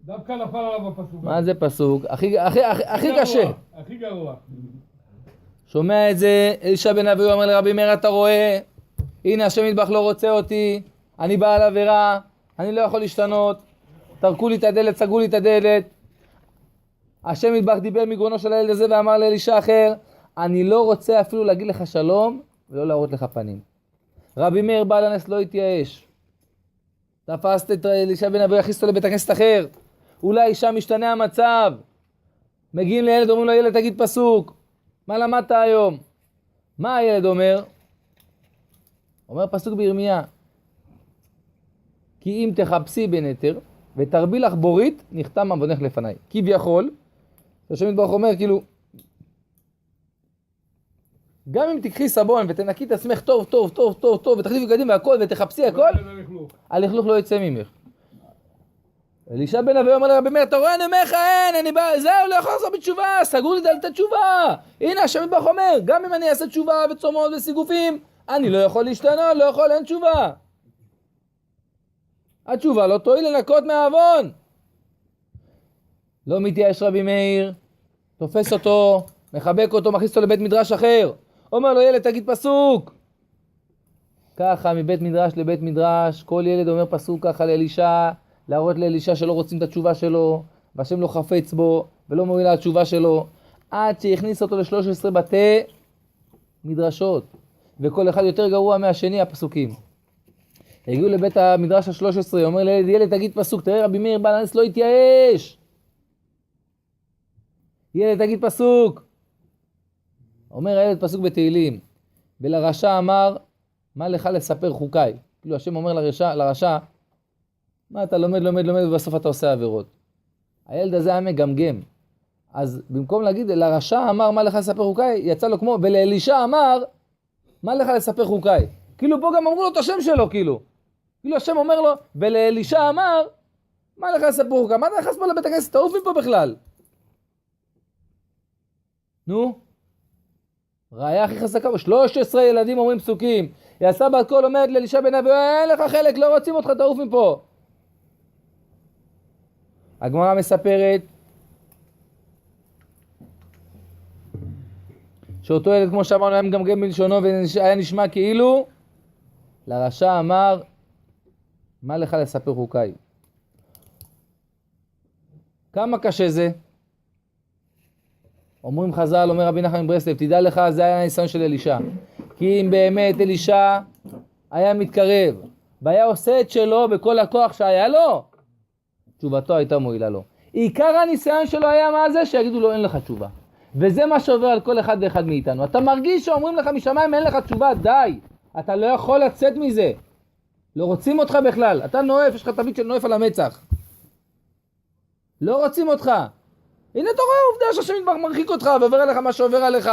דווקא נפל עליו הפסוק.
מה זה פסוק? הכי קשה.
הכי גרוע.
שומע את זה, אלישע בן אבויה אומר לרבי מאיר, אתה רואה? הנה השם יתברך לא רוצה אותי, אני בעל עבירה, אני לא יכול להשתנות, תרקו לי את הדלת, סגרו לי את הדלת. השם יתברך דיבר מגרונו של הילד הזה ואמר לאלישע אחר, אני לא רוצה אפילו להגיד לך שלום ולא להראות לך פנים. רבי מאיר בעל הנס לא התייאש. תפסת את אלישע בן אבויה, הכניס אותו לבית הכנסת אחר. אולי שם משתנה המצב. מגיעים לילד, אומרים לו, ילד תגיד פסוק. מה למדת היום? מה הילד אומר? אומר פסוק בירמיה. כי אם תחפשי בין היתר ותרבי לך בורית, נחתם עוונך לפניי. כביכול, השם יתברך אומר כאילו, גם אם תקחי סבון ותנקי את עצמך טוב טוב טוב טוב טוב ותחליפי בגדים והכל ותחפשי הכל, הלכלוך לא יצא ממך. אלישע בן אבויה אומר לרבי מאיר, אתה רואה, אני אומר לך, אני בא, זהו, לא יכול לחזור בתשובה, סגרו לי דלת התשובה. הנה, השם יתברך אומר, גם אם אני אעשה תשובה וצומות וסיגופים, אני לא יכול להשתנות, לא יכול, אין תשובה. התשובה לא תועיל לנקות מהעוון. לא מתייאש רבי מאיר, תופס אותו, מחבק אותו, מכניס אותו לבית מדרש אחר. אומר לו, ילד, תגיד פסוק. ככה, מבית מדרש לבית מדרש, כל ילד אומר פסוק ככה לאלישע, להראות לאלישע שלא רוצים את התשובה שלו, והשם לא חפץ בו, ולא מועילה התשובה שלו, עד שהכניס אותו ל13 בתי מדרשות, וכל אחד יותר גרוע מהשני הפסוקים. הגיעו לבית המדרש ה13, אומר לילד, ילד תגיד פסוק, תראה רבי מאיר בעל הנס לא התייאש. ילד תגיד פסוק. אומר הילד פסוק בתהילים, ולרשע אמר, מה לך לספר חוקיי? כאילו השם אומר לרשע, מה אתה לומד ובסוף אתה עושה עבירות. הילד הזה היה מגמגם. אז במקום להגיד, לרשע אמר מה לך לספר חוקיי, יצא לו כמו, ולאלישע אמר מה לך לספר חוקיי. כאילו פה גם אמרו לו את השם שלו, כאילו השם אומר לו, ולאלישע אמר מה לך לספר חוקיי. מה אתה נכנס פה לבית הכנסת, תעוף מפה בכלל. נו, ראיה הכי חזקה, 13 ילדים אומרים פסוקים, יעשה בת קול אומרת לאלישע בן אבי, אין לך חלק, לא רוצים אותך, תעוף מפה. הגמרא מספרת שאותו ילד, כמו שאמרנו, היה מגמגם בלשונו והיה נשמע כאילו, לרשע אמר, מה לך לספר חוקיי? כמה קשה זה? אומרים חז"ל, אומר רבי נחמן מברסלב, תדע לך, זה היה הניסיון של אלישע. כי אם באמת אלישע היה מתקרב, והיה עושה את שלו בכל הכוח שהיה לו, תשובתו הייתה מועילה לו. עיקר הניסיון שלו היה מה זה? שיגידו לו אין לך תשובה. וזה מה שעובר על כל אחד ואחד מאיתנו. אתה מרגיש שאומרים לך משמיים אין לך תשובה, די. אתה לא יכול לצאת מזה. לא רוצים אותך בכלל. אתה נואף, יש לך תווית של נואף על המצח. לא רוצים אותך. הנה אתה רואה עובדה שהשם מרחיק אותך ועובר עליך מה שעובר עליך.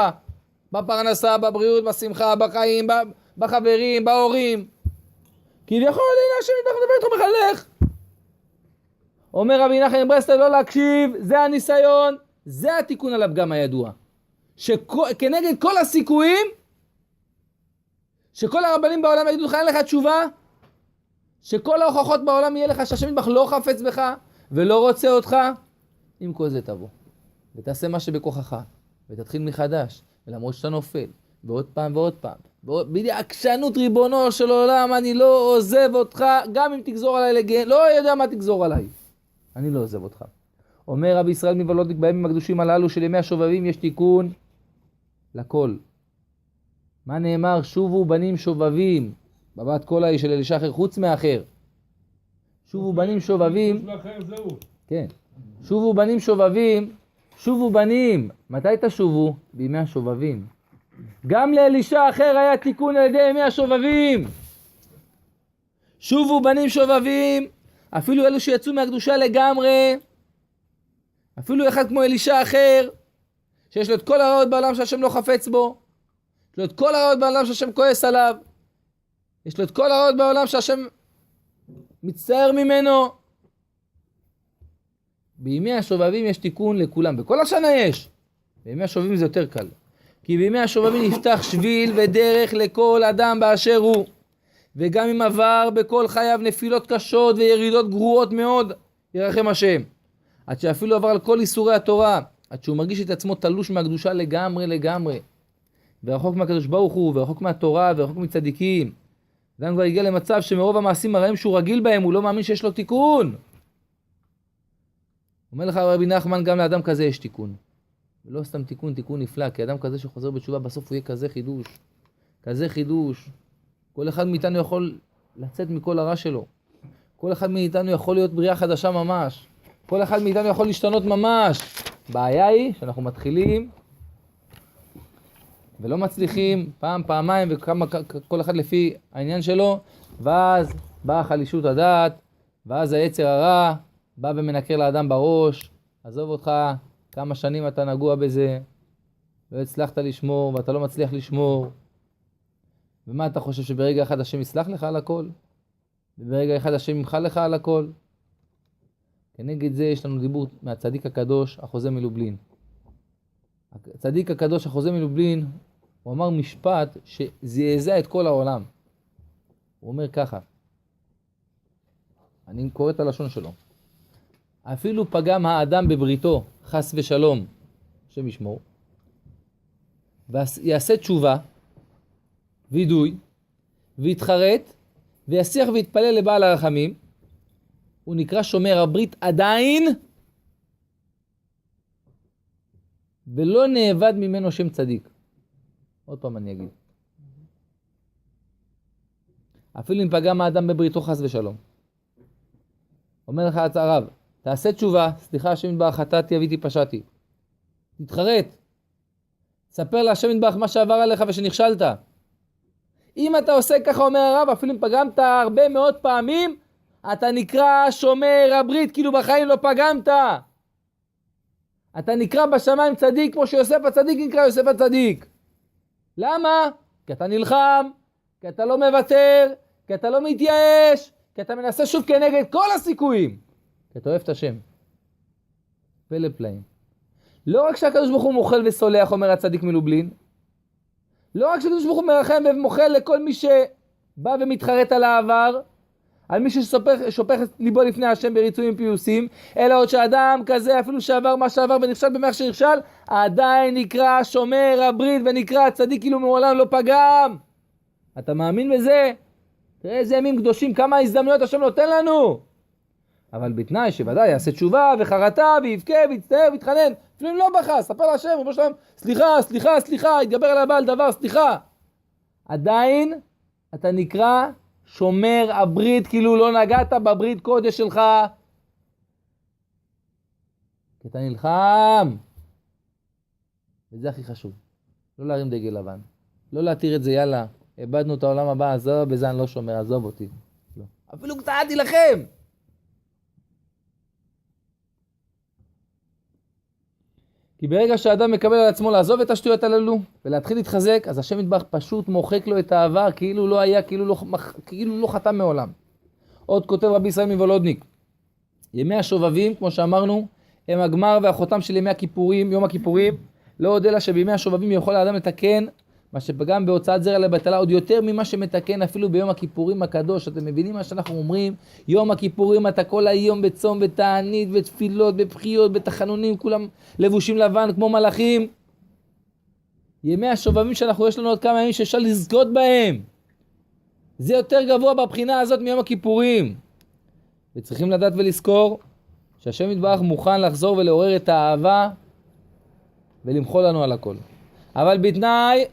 בפרנסה, בבריאות, בשמחה, בחיים, בחברים, בהורים. כביכול הנה השם מדבר איתך מחלך. אומר רבי נחמן מברסלב לא להקשיב, זה הניסיון, זה התיקון על הפגם הידוע. שכנגד כל הסיכויים, שכל הרבנים בעולם יגידו לך אין לך תשובה, שכל ההוכחות בעולם יהיה לך שהשם יתברך לא חפץ בך ולא רוצה אותך, עם כל זה תבוא. ותעשה מה שבכוחך, ותתחיל מחדש, ולמרות שאתה נופל, ועוד פעם ועוד פעם. בעקשנות ריבונו של עולם, אני לא עוזב אותך, גם אם תגזור עליי לגן, לא יודע מה תגזור עליי. אני לא עוזב אותך. אומר רבי ישראל מוולודניק, בימים הקדושים הללו של ימי השובבים יש תיקון לכל. מה נאמר? שובו בנים שובבים. בבת קול היא של אלישע אחר, חוץ מאחר. שובו בנים שובבים. כן. שובו בנים שובבים. שובו בנים. מתי תשובו? בימי השובבים. גם לאלישע אחר היה תיקון על ידי ימי השובבים. שובו בנים שובבים. אפילו אלו שיצאו מהקדושה לגמרי. אפילו אחד כמו אלישע אחר, שיש לו את כל הרעות בעולם שהשם לא חפץ בו. יש לו את כל הרעות בעולם שהשם כועס עליו. יש לו את כל הרעות בעולם שהשם מצטער ממנו. בימי השובבים יש תיקון לכולם. בכל השנה יש. בימי השובבים זה יותר קל. כי בימי השובבים נפתח שביל ודרך לכל אדם באשר הוא. וגם אם עבר בכל חייו נפילות קשות וירידות גרועות מאוד, ירחם השם. עד שאפילו עבר על כל איסורי התורה, עד שהוא מרגיש את עצמו תלוש מהקדושה לגמרי. ורחוק מהקדוש ברוך הוא, ורחוק מהתורה, ורחוק מצדיקים. אדם כבר הגיע למצב שמרוב המעשים הרעים שהוא רגיל בהם, הוא לא מאמין שיש לו תיקון. אומר לך רבי נחמן, גם לאדם כזה יש תיקון. ולא סתם תיקון, תיקון נפלא, כי אדם כזה שחוזר בתשובה, בסוף הוא יהיה כזה חידוש. כזה חידוש. כל אחד מאיתנו יכול לצאת מכל הרע שלו. כל אחד מאיתנו יכול להיות בריאה חדשה ממש. כל אחד מאיתנו יכול להשתנות ממש. בעיה היא שאנחנו מתחילים ולא מצליחים פעם, פעמיים, וכמה, כל אחד לפי העניין שלו, ואז באה חלישות הדעת, ואז היצר הרע, בא ומנקר לאדם בראש, עזוב אותך, כמה שנים אתה נגוע בזה, לא הצלחת לשמור, ואתה לא מצליח לשמור. ומה אתה חושב, שברגע אחד השם יסלח לך על הכל? וברגע אחד השם ימחל לך על הכל? כנגד זה יש לנו דיבור מהצדיק הקדוש, החוזה מלובלין. הצדיק הקדוש, החוזה מלובלין, הוא אמר משפט שזעזע את כל העולם. הוא אומר ככה, אני קורא את הלשון שלו. אפילו פגם האדם בבריתו, חס ושלום, השם ישמור, ויעשה תשובה, וידוי, ויתחרט, ויסיח ויתפלל לבעל הרחמים, הוא נקרא שומר הברית עדיין, ולא נאבד ממנו שם צדיק. עוד פעם אני אגיד. אפילו אם פגם האדם בבריתו חס ושלום. אומר לך הרב, תעשה תשובה, סליחה השם יתברך, חטאתי, אביתי, פשעתי. תתחרט. ספר להשם יתברך מה שעבר עליך ושנכשלת. אם אתה עושה ככה, אומר הרב, אפילו אם פגמת הרבה מאוד פעמים, אתה נקרא שומר הברית, כאילו בחיים לא פגמת. אתה נקרא בשמיים צדיק, כמו שיוסף הצדיק נקרא יוסף הצדיק. למה? כי אתה נלחם, כי אתה לא מוותר, כי אתה לא מתייאש, כי אתה מנסה שוב כנגד כל הסיכויים. כי אתה אוהב את השם. פלא פלאים. לא רק שהקדוש ברוך הוא מוחל וסולח, אומר הצדיק מלובלין, לא רק שהקדוש ברוך הוא מרחם ומוחל לכל מי שבא ומתחרט על העבר, על מי ששופך את ליבו לפני השם בריצויים פיוסים, אלא עוד שאדם כזה, אפילו שעבר מה שעבר ונכשל במח שנכשל, עדיין נקרא שומר הברית ונקרא צדיק כאילו מעולם לא פגם. אתה מאמין בזה? תראה איזה ימים קדושים, כמה הזדמנויות השם נותן לנו. אבל בתנאי שוודאי יעשה תשובה וחרטה ויבכה ויצטער ויתחנן, אפילו אם לא בכה, ספר להשם, ריבונו של עולם, סליחה, יתגבר על הבעל דבר, סליחה. עדיין אתה נקרא שומר הברית, כאילו לא נגעת בברית קודש שלך. כי אתה נלחם. וזה הכי חשוב. לא להרים דגל לבן. לא להתיר את זה, יאללה, איבדנו את העולם הבא, עזוב, בזה אני לא שומר, עזוב אותי. לא. אפילו קצת תילחם. כי ברגע שהאדם מקבל על עצמו לעזוב את השטויות הללו ולהתחיל להתחזק, אז השם יתברך פשוט מוחק לו את העבר כאילו לא היה, כאילו לא חתם מעולם. עוד כותב רבי ישראל מוולודניק, ימי השובבים, כמו שאמרנו, הם הגמר והחותם של ימי הכיפורים, יום הכיפורים. לא עוד אלא שבימי השובבים יכול האדם לתקן מה שפגם בהוצאת זרע לבטלה עוד יותר ממה שמתקן אפילו ביום הכיפורים הקדוש. אתם מבינים מה שאנחנו אומרים? יום הכיפורים אתה כל היום בצום, בתענית, בתפילות, בבחיות, בתחנונים, כולם לבושים לבן כמו מלאכים. ימי השובבים שאנחנו יש לנו עוד כמה ימים שאפשר לזכות בהם. זה יותר גבוה בבחינה הזאת מיום הכיפורים. וצריכים לדעת ולזכור שהשם יתברך מוכן לחזור ולעורר את האהבה ולמחול לנו על הכל. אבל בתנאי,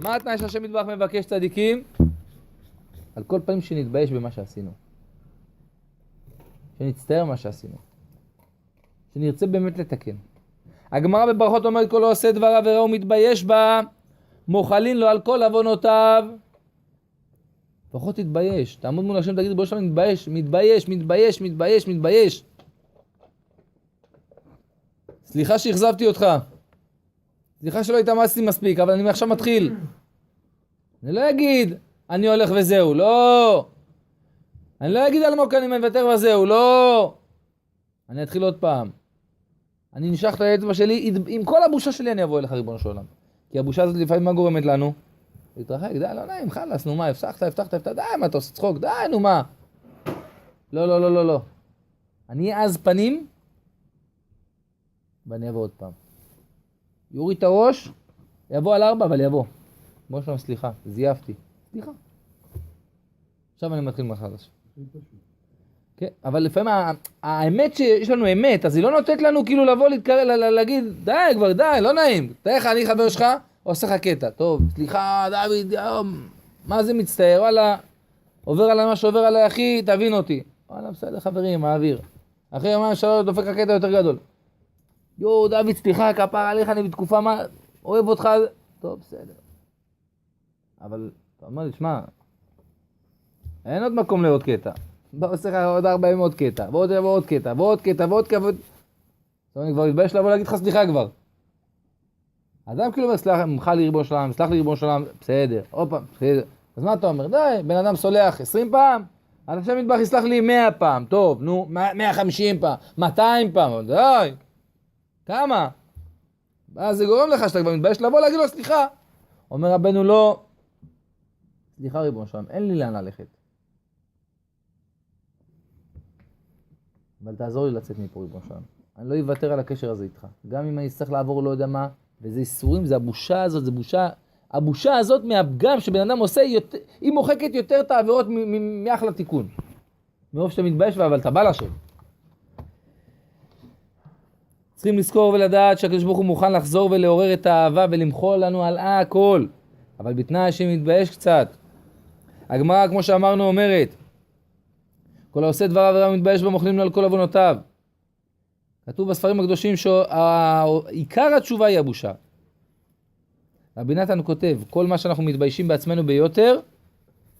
מה התנאי שהשם יתברך מבקש צדיקים? על כל פעמים שנתבייש במה שעשינו. שנצטער מה שעשינו. שנרצה באמת לתקן. הגמרא בברכות אומרת כל העושה דבר עבירה ומתבייש בה, מוחלין לו על כל עוונותיו. לפחות תתבייש. תעמוד מול השם, תגיד בו שלנו מתבייש. סליחה שהחזבתי אותך. סליחה שלא התאמצתי מספיק, אבל אני עכשיו מתחיל. אני לא אגיד, אני הולך וזהו, לא. אני לא אגיד אלמוג, אני מוותר וזהו, לא. אני אתחיל עוד פעם. אני נשלח את האצבע שלי, עם כל הבושה שלי אני אבוא אליך ריבונו של עולם. כי הבושה הזאת לפעמים מה גורמת לנו? להתרחק, די, לא נעים, חלס, נו מה, הבטחת, די, מה אתה עושה צחוק, די, נו מה. לא. אני אהיה אז פנים, ואני אבוא עוד פעם. יוריד את הראש, יבוא על 4, אבל יבוא. בוא שלום, סליחה, זייפתי. סליחה. עכשיו אני מתחיל מחדש. כן, אבל לפעמים האמת שיש לנו אמת, אז היא לא נותנת לנו כאילו לבוא להתקרב, להגיד, די כבר, די, לא נעים. תראה איך אני חבר שלך, עושה לך קטע. טוב, סליחה, דוד, מה זה מצטער? וואלה, עובר עליי מה שעובר עליי, אחי, תבין אותי. וואלה, בסדר, חברים, מעביר. אחרי יומיים שלוש דופק לך קטע יותר גדול. דוד, סליחה, כפר עליך, אני בתקופה מה, אוהב אותך, טוב, בסדר. אבל, אתה אומר לי, שמע, אין עוד מקום לעוד קטע. בוא עושה לך עוד 40 עוד קטע, ועוד קטע. אני כבר מתבייש לבוא להגיד לך סליחה כבר. אדם כאילו אומר, סלח לי ריבונו של עולם, סלח לי ריבונו של עולם, בסדר, עוד פעם, בסדר. אז מה אתה אומר? די, בן אדם סולח 20 פעם, אז השם יתברך יסלח לי 100 פעם, טוב, נו, 150 פעם, 200 פעם, די. כמה? אז זה גורם לך שאתה כבר מתבייש לבוא להגיד לו סליחה. אומר רבנו לא, סליחה ריבונו של עולם, אין לי לאן ללכת. אבל תעזור לי לצאת מפה ריבונו של עולם. אני לא אוותר על הקשר הזה איתך. גם אם אני צריך לעבור לא יודע מה, וזה איסורים, זה הבושה הזאת, זה בושה. הבושה הזאת מהפגם שבן אדם עושה, היא מוחקת יותר את העבירות מאחלה תיקון. מרוב שאתה מתבייש אבל אתה בא לשם. צריכים לזכור ולדעת שהקדוש ברוך הוא מוכן לחזור ולעורר את האהבה ולמחול לנו על הכל. אבל בתנאי שמתבייש קצת. הגמרא, כמו שאמרנו, אומרת, כל העושה דבר עבירה ומתבייש בו מוחלים לו על כל עוונותיו. כתוב בספרים הקדושים שעיקר התשובה היא הבושה. רבי נתן כותב, כל מה שאנחנו מתביישים בעצמנו ביותר,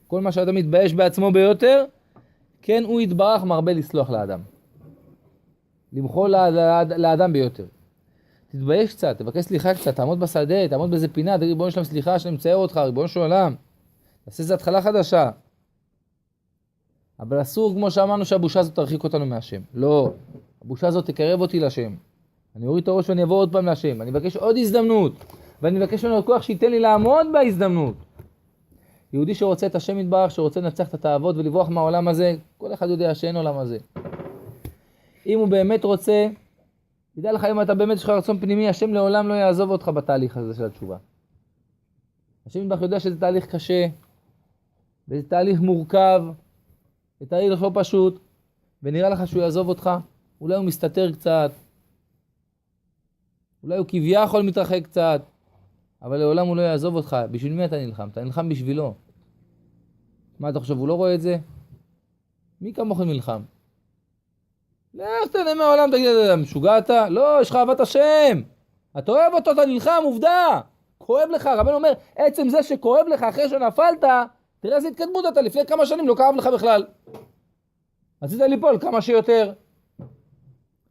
כל מה שאתה מתבייש בעצמו ביותר, כן הוא יתברך מרבה לסלוח לאדם. למחול לאדם ביותר. תתבייש קצת, תבקש סליחה קצת, תעמוד בשדה, תעמוד באיזה פינה, תגיד ריבונו שלם סליחה שאני מצייר אותך, ריבונו של עולם. תעשה איזה התחלה חדשה. אבל אסור כמו שאמרנו שהבושה הזאת תרחיק אותנו מהשם. לא, הבושה הזאת תקרב אותי לשם. אני אוריד את הראש ואני אבוא עוד פעם לשם. אני מבקש עוד הזדמנות. ואני מבקש ממנו כוח שייתן לי לעמוד בהזדמנות. יהודי שרוצה את השם יתברך, שרוצה לנצח את התאוות ולברוח מהעולם הזה, כל אחד יודע שאין עולם הזה. אם הוא באמת רוצה, תדע לך, אם אתה באמת יש לך רצון פנימי, השם לעולם לא יעזוב אותך בתהליך הזה של התשובה. השם יתברך יודע שזה תהליך קשה, וזה תהליך מורכב, זה תהליך לא פשוט, ונראה לך שהוא יעזוב אותך, אולי הוא מסתתר קצת, אולי הוא כביכול מתרחק קצת, אבל לעולם הוא לא יעזוב אותך. בשביל מי אתה נלחם? אתה נלחם בשבילו. מה אתה חושב, הוא לא רואה את זה? מי כמוכם נלחם? לך תהנה מהעולם, תגיד, משוגע אתה? לא, יש לך אהבת השם. אתה אוהב אותו, אתה נלחם, עובדה. כואב לך, רבנו אומר, עצם זה שכואב לך אחרי שנפלת, תראה איזה התקדמות אתה, לפני כמה שנים לא כאב לך בכלל. רצית ליפול כמה שיותר.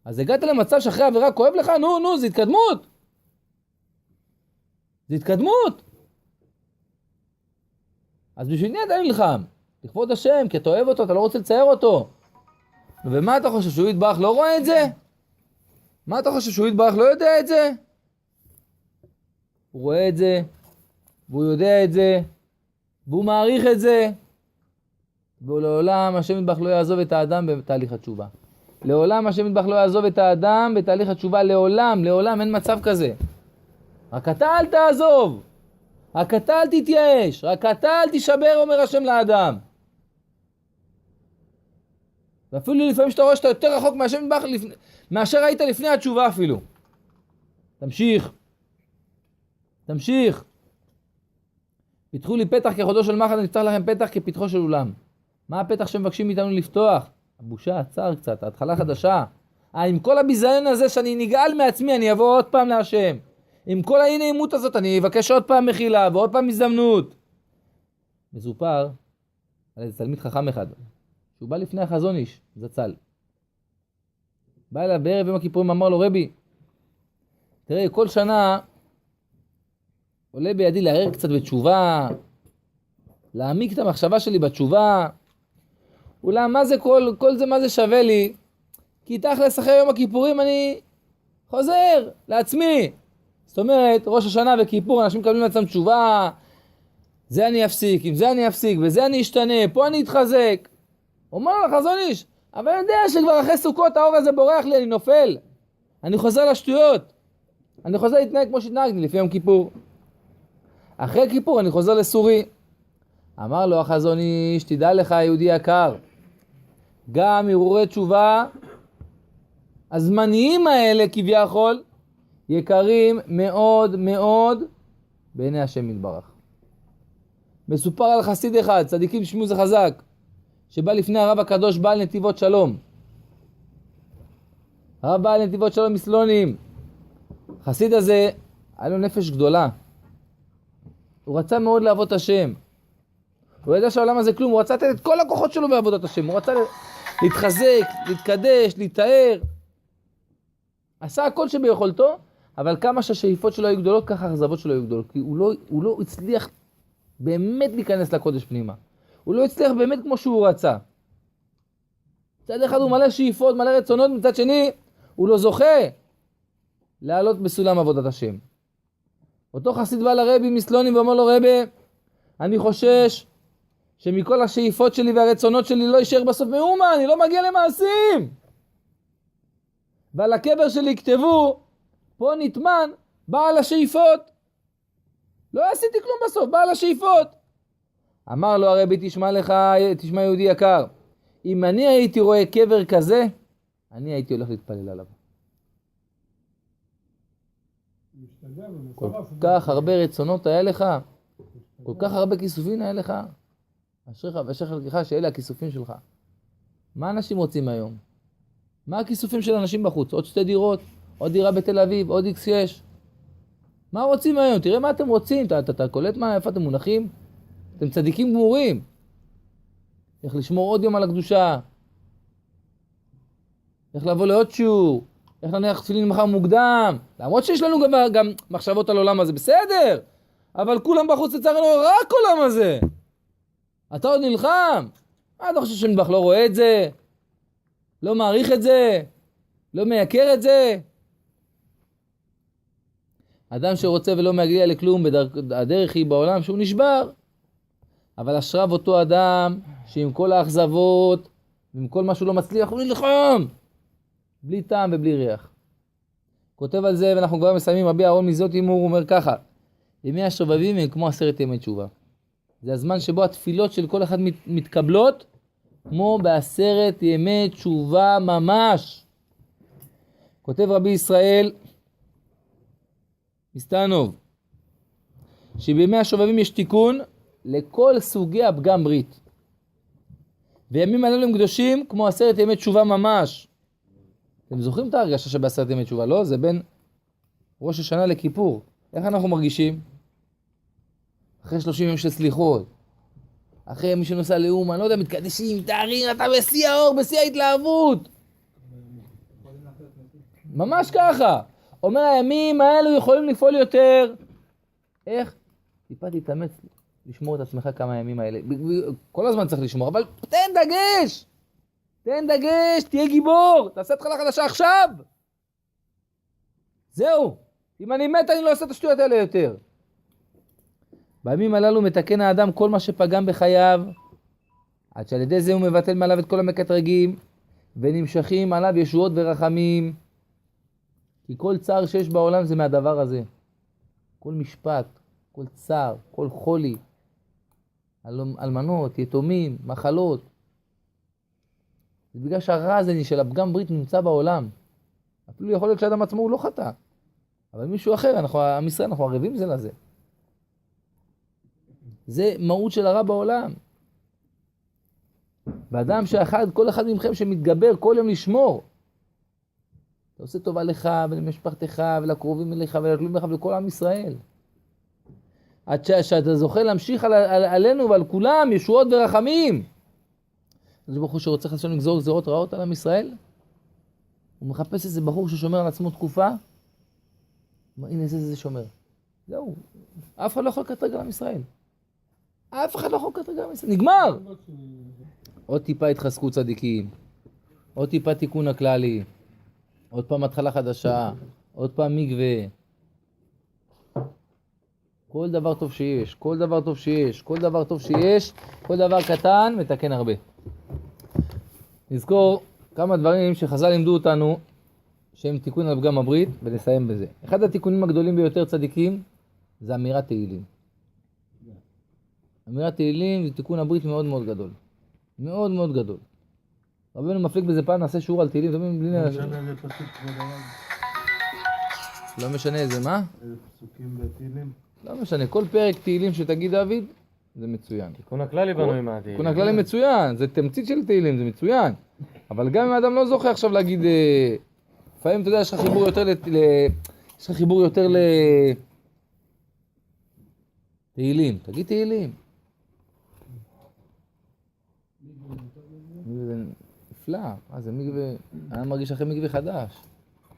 אז הגעת למצב שאחרי עבירה כואב לך, נו, זה התקדמות. זה התקדמות. אז בשביל מי אתה נלחם? לכבוד השם, כי אתה אוהב אותו, אתה לא רוצה לצייר אותו. ומה אתה חושב, שהוא יתברך לא רואה את זה? מה אתה חושב, שהוא יתברך לא יודע את זה? הוא רואה את זה, והוא יודע את זה, והוא מעריך את זה. ולעולם השם יתברך לא יעזוב את האדם בתהליך התשובה. לעולם השם יתברך לא יעזוב את האדם בתהליך התשובה, לעולם אין מצב כזה. רק אתה אל תעזוב, רק אתה אל תתייאש, רק אתה אל תשבר, אומר השם לאדם. ואפילו לפעמים שאתה רואה שאתה יותר רחוק מהשם יתברך מאשר היית לפני התשובה אפילו. תמשיך. פיתחו לי פתח כחודו של מחט, אני אפתח לכם פתח כפתחו של אולם. מה הפתח שמבקשים מאיתנו לפתוח? הבושה, הצער קצת, ההתחלה חדשה. עם כל הביזיון הזה שאני נגאל מעצמי, אני אבוא עוד פעם להשם. עם כל העימות הזאת, אני אבקש עוד פעם מחילה ועוד פעם הזדמנות. מסופר על איזה תלמיד חכם אחד, שהוא בא לפני החזון איש, זצ"ל. בא אליו בערב יום הכיפורים, אמר לו, רבי, תראה, כל שנה עולה בידי לערער קצת בתשובה, להעמיק את המחשבה שלי בתשובה. אולי מה זה כל זה, מה זה שווה לי? כי תכלס אחרי יום הכיפורים אני חוזר לעצמי. זאת אומרת, ראש השנה וכיפור, אנשים מקבלים לעצמם תשובה, זה אני אפסיק, עם זה אני אפסיק, וזה אני אשתנה, פה אני אתחזק. אומר לו חזון איש, אבל אני יודע שכבר אחרי סוכות האור הזה בורח לי, אני נופל. אני חוזר לשטויות. אני חוזר להתנהג כמו שהתנהגתי לפי יום כיפור. אחרי כיפור אני חוזר לסורי. אמר לו החזון איש, תדע לך יהודי יקר, גם הרהורי תשובה, הזמניים האלה כביכול, יקרים מאוד מאוד בעיני השם יתברך. מסופר על חסיד אחד, צדיקים שמו זה חזק, שבא לפני הרב הקדוש בעל נתיבות שלום. הרב בעל נתיבות שלום מסלונים. חסיד הזה, היה לו נפש גדולה. הוא רצה מאוד לעבוד את השם. הוא ידע שהעולם הזה כלום, הוא רצה לתת את כל הכוחות שלו בעבודת השם. הוא רצה להתחזק, להתקדש, להתאר. עשה הכל שביכולתו, אבל כמה שהשאיפות שלו היו גדולות, ככה האכזבות שלו היו גדולות. כי הוא לא הצליח באמת להיכנס לקודש פנימה. הוא לא הצליח באמת כמו שהוא רצה. מצד אחד הוא מלא שאיפות, מלא רצונות, מצד שני הוא לא זוכה לעלות בסולם עבודת השם. אותו חסיד בא לרבי מסלונים ואומר לו, רבי, אני חושש שמכל השאיפות שלי והרצונות שלי לא יישאר בסוף מאומה, אני לא מגיע למעשים. ועל הקבר שלי יכתבו, פה נטמן, בעל השאיפות. לא עשיתי כלום בסוף, בעל השאיפות. אמר לו הרבי, תשמע יהודי יקר, אם אני הייתי רואה קבר כזה, אני הייתי הולך להתפלל עליו. כל כך הרבה רצונות היה לך, כל כך הרבה כיסופים היה לך, אשריך ואשרי חלקך שאלה הכיסופים שלך. מה אנשים רוצים היום? מה הכיסופים של אנשים בחוץ? עוד 2 דירות, עוד דירה בתל אביב, עוד X6. מה רוצים היום? תראה מה אתם רוצים, אתה קולט מה, איפה אתם מונחים? אתם צדיקים גמורים. איך לשמור עוד יום על הקדושה, איך לבוא לעוד שיעור, איך להניח תפילין מחר מוקדם, למרות שיש לנו גם מחשבות על עולם הזה, בסדר, אבל כולם בחוץ לצערנו רק עולם הזה. אתה עוד נלחם, אתה חושב שמטבח לא רואה את זה, לא מעריך את זה, לא מייקר את זה? אדם שרוצה ולא מגיע לכלום, הדרך היא בעולם שהוא נשבר. אבל אשריו אותו אדם שעם כל האכזבות, ועם כל מה שהוא לא מצליח, הוא נלחם. בלי טעם ובלי ריח. כותב על זה, ואנחנו כבר מסיימים, רבי אהרון מזוטימור, הוא אומר ככה, ימי השובבים הם כמו 10 ימי תשובה. זה הזמן שבו התפילות של כל אחד מתקבלות, כמו ב10 ימי תשובה ממש. כותב רבי ישראל מסתנוב, שבימי השובבים יש תיקון לכל סוגי הפגם ברית. וימים הללו הם קדושים כמו 10 ימי תשובה ממש. אתם זוכרים את ההרגשה שב10 ימי תשובה, לא? זה בין ראש השנה לכיפור. איך אנחנו מרגישים? אחרי 30 יום של סליחות. אחרי מי שנוסע לאומן, לא יודע, מתקדשים, מתארים, אתה בשיא האור, בשיא ההתלהבות. ממש ככה. אומר, הימים האלו יכולים לפעול יותר. איך? טיפה תתאמץ לשמור את עצמך כמה ימים האלה. כל הזמן צריך לשמור, אבל תן דגש. תן דגש, תהיה גיבור. תעשה התחלה חדשה עכשיו. זהו. אם אני מת, אני לא אעשה את השטויות האלה יותר. בימים הללו מתקן האדם כל מה שפגם בחייו, עד שעל ידי זה הוא מבטל מעליו את כל המקטרגים, ונמשכים עליו ישועות ורחמים. כי כל צער שיש בעולם זה מהדבר הזה. כל משפט, כל צער, כל חולי, אלמנות, יתומים, מחלות. זה בגלל שהרע הזה של הפגם ברית נמצא בעולם. אפילו יכול להיות שאדם עצמו הוא לא חטא. אבל מישהו אחר, עם ישראל, אנחנו ערבים זה לזה. זה מהות של הרע בעולם. ואדם שאחד, כל אחד מכם שמתגבר כל יום לשמור. אתה עושה טובה לך ולמשפחתך ולקרובים אליך ולתלויים לך ולכל עם ישראל. עד שאתה זוכה להמשיך עלינו ועל כולם ישועות ורחמים. זה בחור שרוצה חסון לגזור גזירות רעות על עם ישראל. הוא מחפש איזה בחור ששומר על עצמו תקופה. הנה זה שומר. זהו. אף אחד לא יכול לקטרג על עם ישראל. אף אחד לא יכול לקטרג על עם ישראל. נגמר! עוד טיפה התחזקות צדיקים. עוד טיפה תיקון הכללי. עוד פעם התחלה חדשה. עוד פעם מקווה. כל דבר טוב שיש. כל דבר טוב שיש. כל דבר טוב שיש. כל דבר קטן מתקן הרבה. נזכור כמה דברים שחז"ל לימדו אותנו שהם תיקון על פגם הברית, ונסיים בזה. אחד התיקונים הגדולים ביותר צדיקים זה אמירת תהילים. אמירת תהילים זה תיקון הברית מאוד מאוד גדול. מאוד מאוד גדול. רבנו מפליג בזה פעם, נעשה שיעור על תהילים. לא
משנה איזה פסוק כבוד הרב?
לא משנה איזה מה?
איזה פסוקים בתהילים?
לא משנה, כל פרק תהילים שתגיד דוד, זה מצוין.
תיקון הכללי בנוי מהתהילים.
תיקון הכללי מצוין, זה תמצית של תהילים, זה מצוין. אבל גם אם האדם לא זוכה עכשיו להגיד, לפעמים אתה יודע, יש לך חיבור יותר תהילים, תגיד תהילים. זה נפלא, זה מקווה, אני מרגיש אחרי מקווה חדש.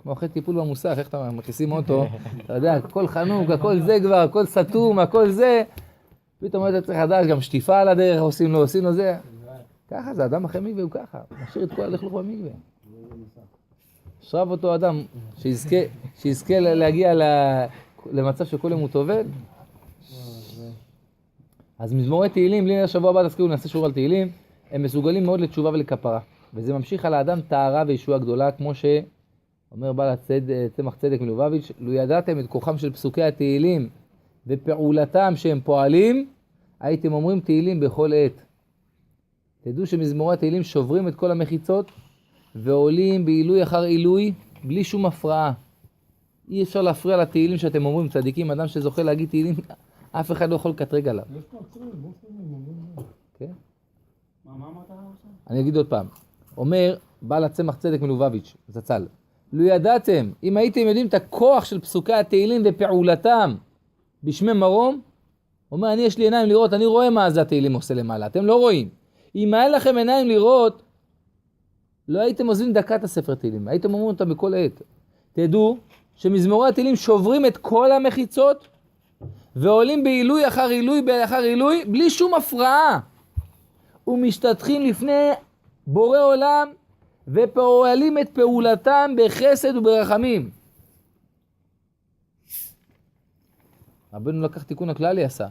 כמו אחרי טיפול במוסך, איך אתה מכניסים אוטו, אתה יודע, הכל חנוק, הכל זה כבר, הכל סתום, הכל זה. פתאום אתה צריך לדעת, גם שטיפה על הדרך עושים לו זה. ככה זה, אדם אחרי מקווה הוא ככה, משאיר את כל הלכלוך במקווה. שרב אותו אדם, שיזכה להגיע למצב שכל יום הוא טובל. אז מזמורי תהילים, בלי השבוע הבא תזכירו, נעשה שיעור על תהילים, הם מסוגלים מאוד לתשובה ולכפרה. וזה ממשיך על האדם טהרה וישועה גדולה, כמו שאומר בעל צמח צדק מלובביץ', לו ידעתם את כוחם של פסוקי התהילים ופעולתם שהם פועלים, הייתם אומרים תהילים בכל עת. תדעו שמזמורי התהילים שוברים את כל המחיצות, ועולים בעילוי אחר עילוי, בלי שום הפרעה. אי אפשר להפריע לתהילים שאתם אומרים, צדיקים, אדם שזוכה להגיד תהילים, אף אחד לא יכול לקטרג עליו.
יש פה עצרים, לא סתם.
כן?
מה אמרת עכשיו?
אני אגיד עוד פעם. אומר, בעל הצמח צדק מלובביץ', זצ"ל, לו ידעתם, אם הייתם יודעים את הכוח של פסוקי התהילים ופעולתם בשמי מרום, אומר, אני יש לי עיניים לראות, אני רואה מה זה התהילים עושה למעלה, אתם לא רואים. אם היה לכם עיניים לראות, לא הייתם עוזבים דקת הספר תהילים, הייתם אומרים אותם בכל עת. תדעו שמזמורי התהילים שוברים את כל המחיצות, ועולים בעילוי אחר עילוי אחר עילוי, בלי שום הפרעה. ומשתתחים לפני בורא עולם, ופועלים את פעולתם בחסד וברחמים. רבנו לקח תיקון הכללי עשה.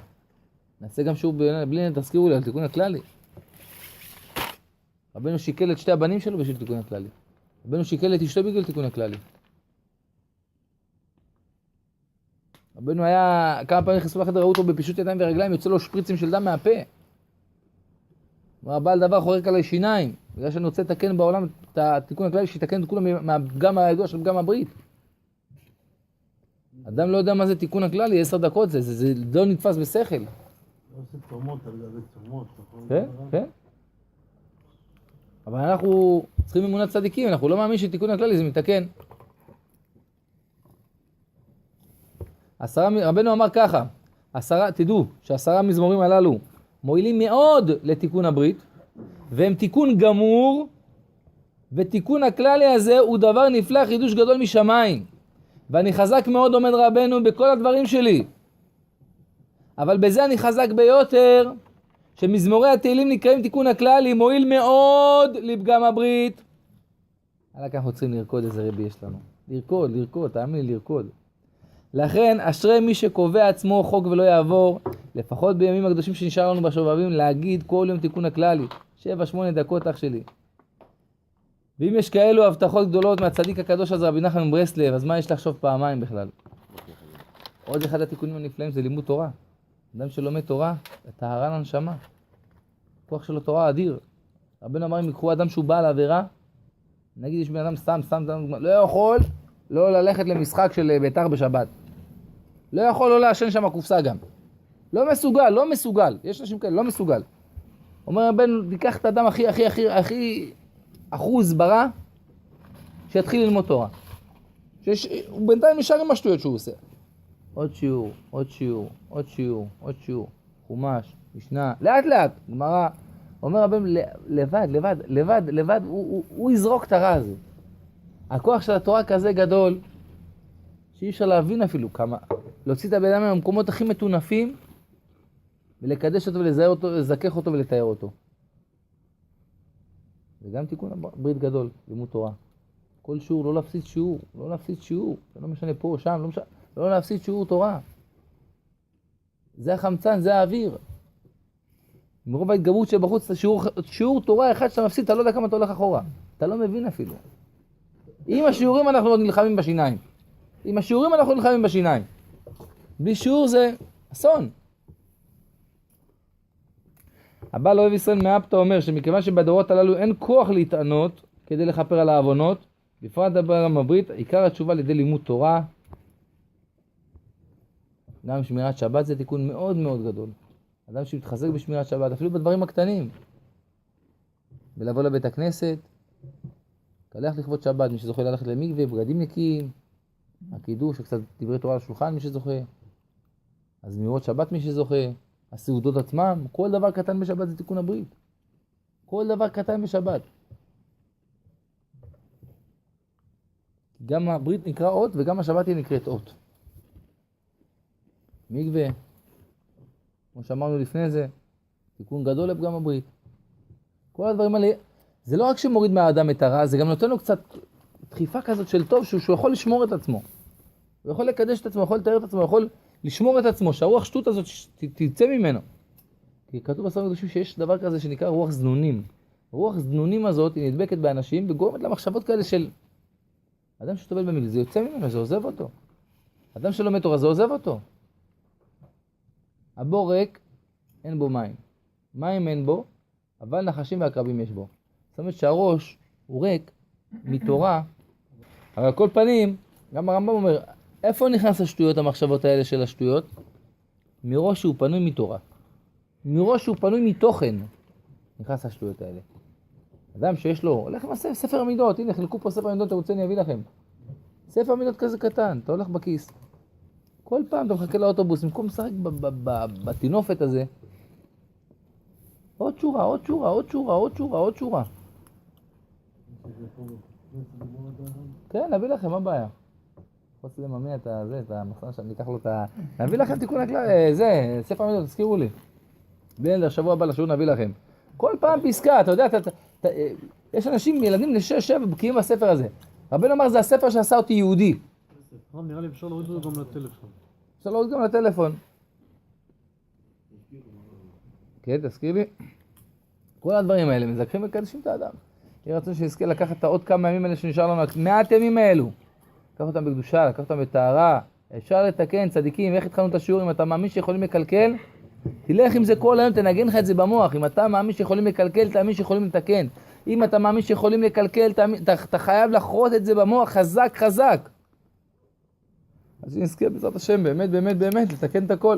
נעשה גם שיעור בלי תזכירו לי על תיקון הכללי. רבנו שיקל את שתי הבנים שלו בשביל תיקון הכללי. רבנו שיקל את אשתו בגלל תיקון הכללי. רבנו היה, כמה פעמים נכנסו לחדר, ראו אותו בפישוט ידיים ורגליים, יוצא לו שפריצים של דם מהפה. הבעל דבר חורק עליי שיניים. בגלל שאני רוצה לתקן בעולם את התיקון הכללי, שיתקן את כולם מהפגם הידוע של פגם הברית. אדם לא יודע מה זה תיקון הכללי, 10 דקות זה לא נתפס בשכל.
לא עושה צומות על גבי צומות, נכון?
כן, כן. אבל אנחנו צריכים אמונת צדיקים, אנחנו לא מאמין שתיקון הכללי זה מתקן. רבנו אמר ככה, תדעו ש10 מזמורים הללו מועילים מאוד לתיקון הברית, והם תיקון גמור, ותיקון הכללי הזה הוא דבר נפלא, חידוש גדול משמיים. ואני חזק מאוד עומד רבנו בכל הדברים שלי. אבל בזה אני חזק ביותר, שמזמורי התהילים נקראים תיקון הכללי, מועיל מאוד לפגם הברית. רק אנחנו צריכים לרקוד איזה רבי יש לנו. לרקוד, תאמין לי, לרקוד. לכן, אשרי מי שקובע עצמו חוק ולא יעבור, לפחות בימים הקדושים שנשאר לנו בשובבים, להגיד כל יום תיקון הכללי. 7-8 דקות אח שלי. ואם יש כאלו הבטחות גדולות מהצדיק הקדוש הזה רבי נחמן מברסלב, אז מה יש לחשוב פעמיים בכלל? עוד אחד התיקונים הנפלאים זה לימוד תורה. אדם שלומד תורה, טהרה לנשמה. כוח שלו תורה אדיר. רבנו אמר אם יקחו אדם שהוא בעל עבירה, נגיד יש בן אדם סתם, לא יכול לא ללכת למשחק של בית"ר בשבת. לא יכול לא לעשן שם קופסה גם. לא מסוגל. יש אנשים כאלה, לא מסוגל. אומר רבנו, תיקח את האדם הכי אחוז ברע, שיתחיל ללמוד תורה. הוא בינתיים נשאר עם השטויות שהוא עושה. עוד שיעור, חומש, משנה, לאט, גמרא. אומר רבנו, לבד, הוא יזרוק את הרע הזה. הכוח של התורה כזה גדול, שאי אפשר להבין אפילו כמה. להוציא את הבן אדם מהמקומות הכי מטונפים, ולקדש אותו ולזכך אותו ולתאר אותו. זה גם תיקון ברית גדול, לימוד תורה. כל שיעור, לא להפסיד שיעור. זה לא משנה פה או שם, לא להפסיד שיעור תורה. זה החמצן, זה האוויר. מרוב ההתגברות שבחוץ, שיעור תורה אחד שאתה מפסיד, אתה לא יודע כמה אתה הולך אחורה. אתה לא מבין אפילו. עם השיעורים אנחנו עוד נלחמים בשיניים. בלי שיעור זה אסון. הבעל אוהב ישראל מאפתא אומר שמכיוון שבדורות הללו אין כוח להתענות כדי לכפר על העוונות, בפרט בעולם הברית, עיקר התשובה לידי לימוד תורה. גם שמירת שבת זה תיקון מאוד מאוד גדול. אדם שמתחזק בשמירת שבת, אפילו בדברים הקטנים. ולבוא לבית הכנסת, קלח לכבוד שבת, מי שזוכה ללכת למקווה, בגדים נקיים, הקידוש, קצת דברי תורה על השולחן, מי שזוכה. הזמירות שבת מי שזוכה. הסעודות עצמם, כל דבר קטן בשבת זה תיקון הברית. כל דבר קטן בשבת. גם הברית נקרא אות וגם השבת היא נקראת אות. מקווה, כמו שאמרנו לפני זה, תיקון גדול לפגם הברית. כל הדברים האלה, זה לא רק שמוריד מהאדם את הרע, זה גם נותן לו קצת דחיפה כזאת של טוב, שהוא יכול לשמור את עצמו. הוא יכול לקדש את עצמו, יכול לתאר את עצמו, יכול לשמור את עצמו, שהרוח שטות הזאת תצא ממנו. כי כתוב בספרים הקדושים שיש דבר כזה שנקרא רוח זנונים. רוח זנונים הזאת היא נדבקת באנשים וגורמת למחשבות כאלה של אדם שטובל במיל, זה יוצא ממנו, זה עוזב אותו. אדם שלומד תורה, זה עוזב אותו. הבור ריק, אין בו מים. מים אין בו, אבל נחשים ועקרבים יש בו. זאת אומרת שהראש הוא ריק מתורה, אבל על כל פנים, גם הרמב"ם אומר, איפה נכנס השטויות, המחשבות האלה של השטויות? מראש שהוא פנוי מתורה. מראש שהוא פנוי מתוכן, נכנס השטויות האלה. אדם שיש לו, הולך עם ספר המידות, הנה חלקו פה ספר המידות, אתה רוצה אני אביא לכם. ספר המידות כזה קטן, אתה הולך בכיס. כל פעם אתה מחכה לאוטובוס, במקום לשחק בתינופת הזה, עוד שורה, עוד שורה, עוד שורה, עוד שורה, עוד שורה. כן, נביא לכם, מה הבעיה? חוץ לממי את המחסן שאני אקח לו את ה... נביא לכם תיקון הכלל, זה, ספר המידות, תזכירו לי. בין לשבוע הבא לשיעור נביא לכם. כל פעם פסקה, אתה יודע, יש אנשים, ילדים ל6-7 בקיאים בספר הזה. רבנו אמר, זה הספר שעשה אותי יהודי.
נראה לי אפשר להוריד אותו גם לטלפון.
אפשר להוריד גם לטלפון. כן, תזכיר לי. כל הדברים האלה מזכחים וקדשים את האדם. יהיה רצון שיזכה לקחת את עוד כמה ימים האלה שנשאר לנו, מעט ימים האלו. לקח אותם בקדושה, לקח אותם בטהרה. אפשר לתקן, צדיקים, איך התחלנו את השיעור? אם אתה מאמין שיכולים לקלקל, תלך עם זה כל היום, תנגן לך את זה במוח. אם אתה מאמין שיכולים לקלקל, תאמין שיכולים לתקן. אם אתה מאמין שיכולים לקלקל, אתה חייב לחרות את זה במוח, חזק, חזק. אז נזכה בעזרת השם, באמת, באמת, באמת, לתקן את הכל.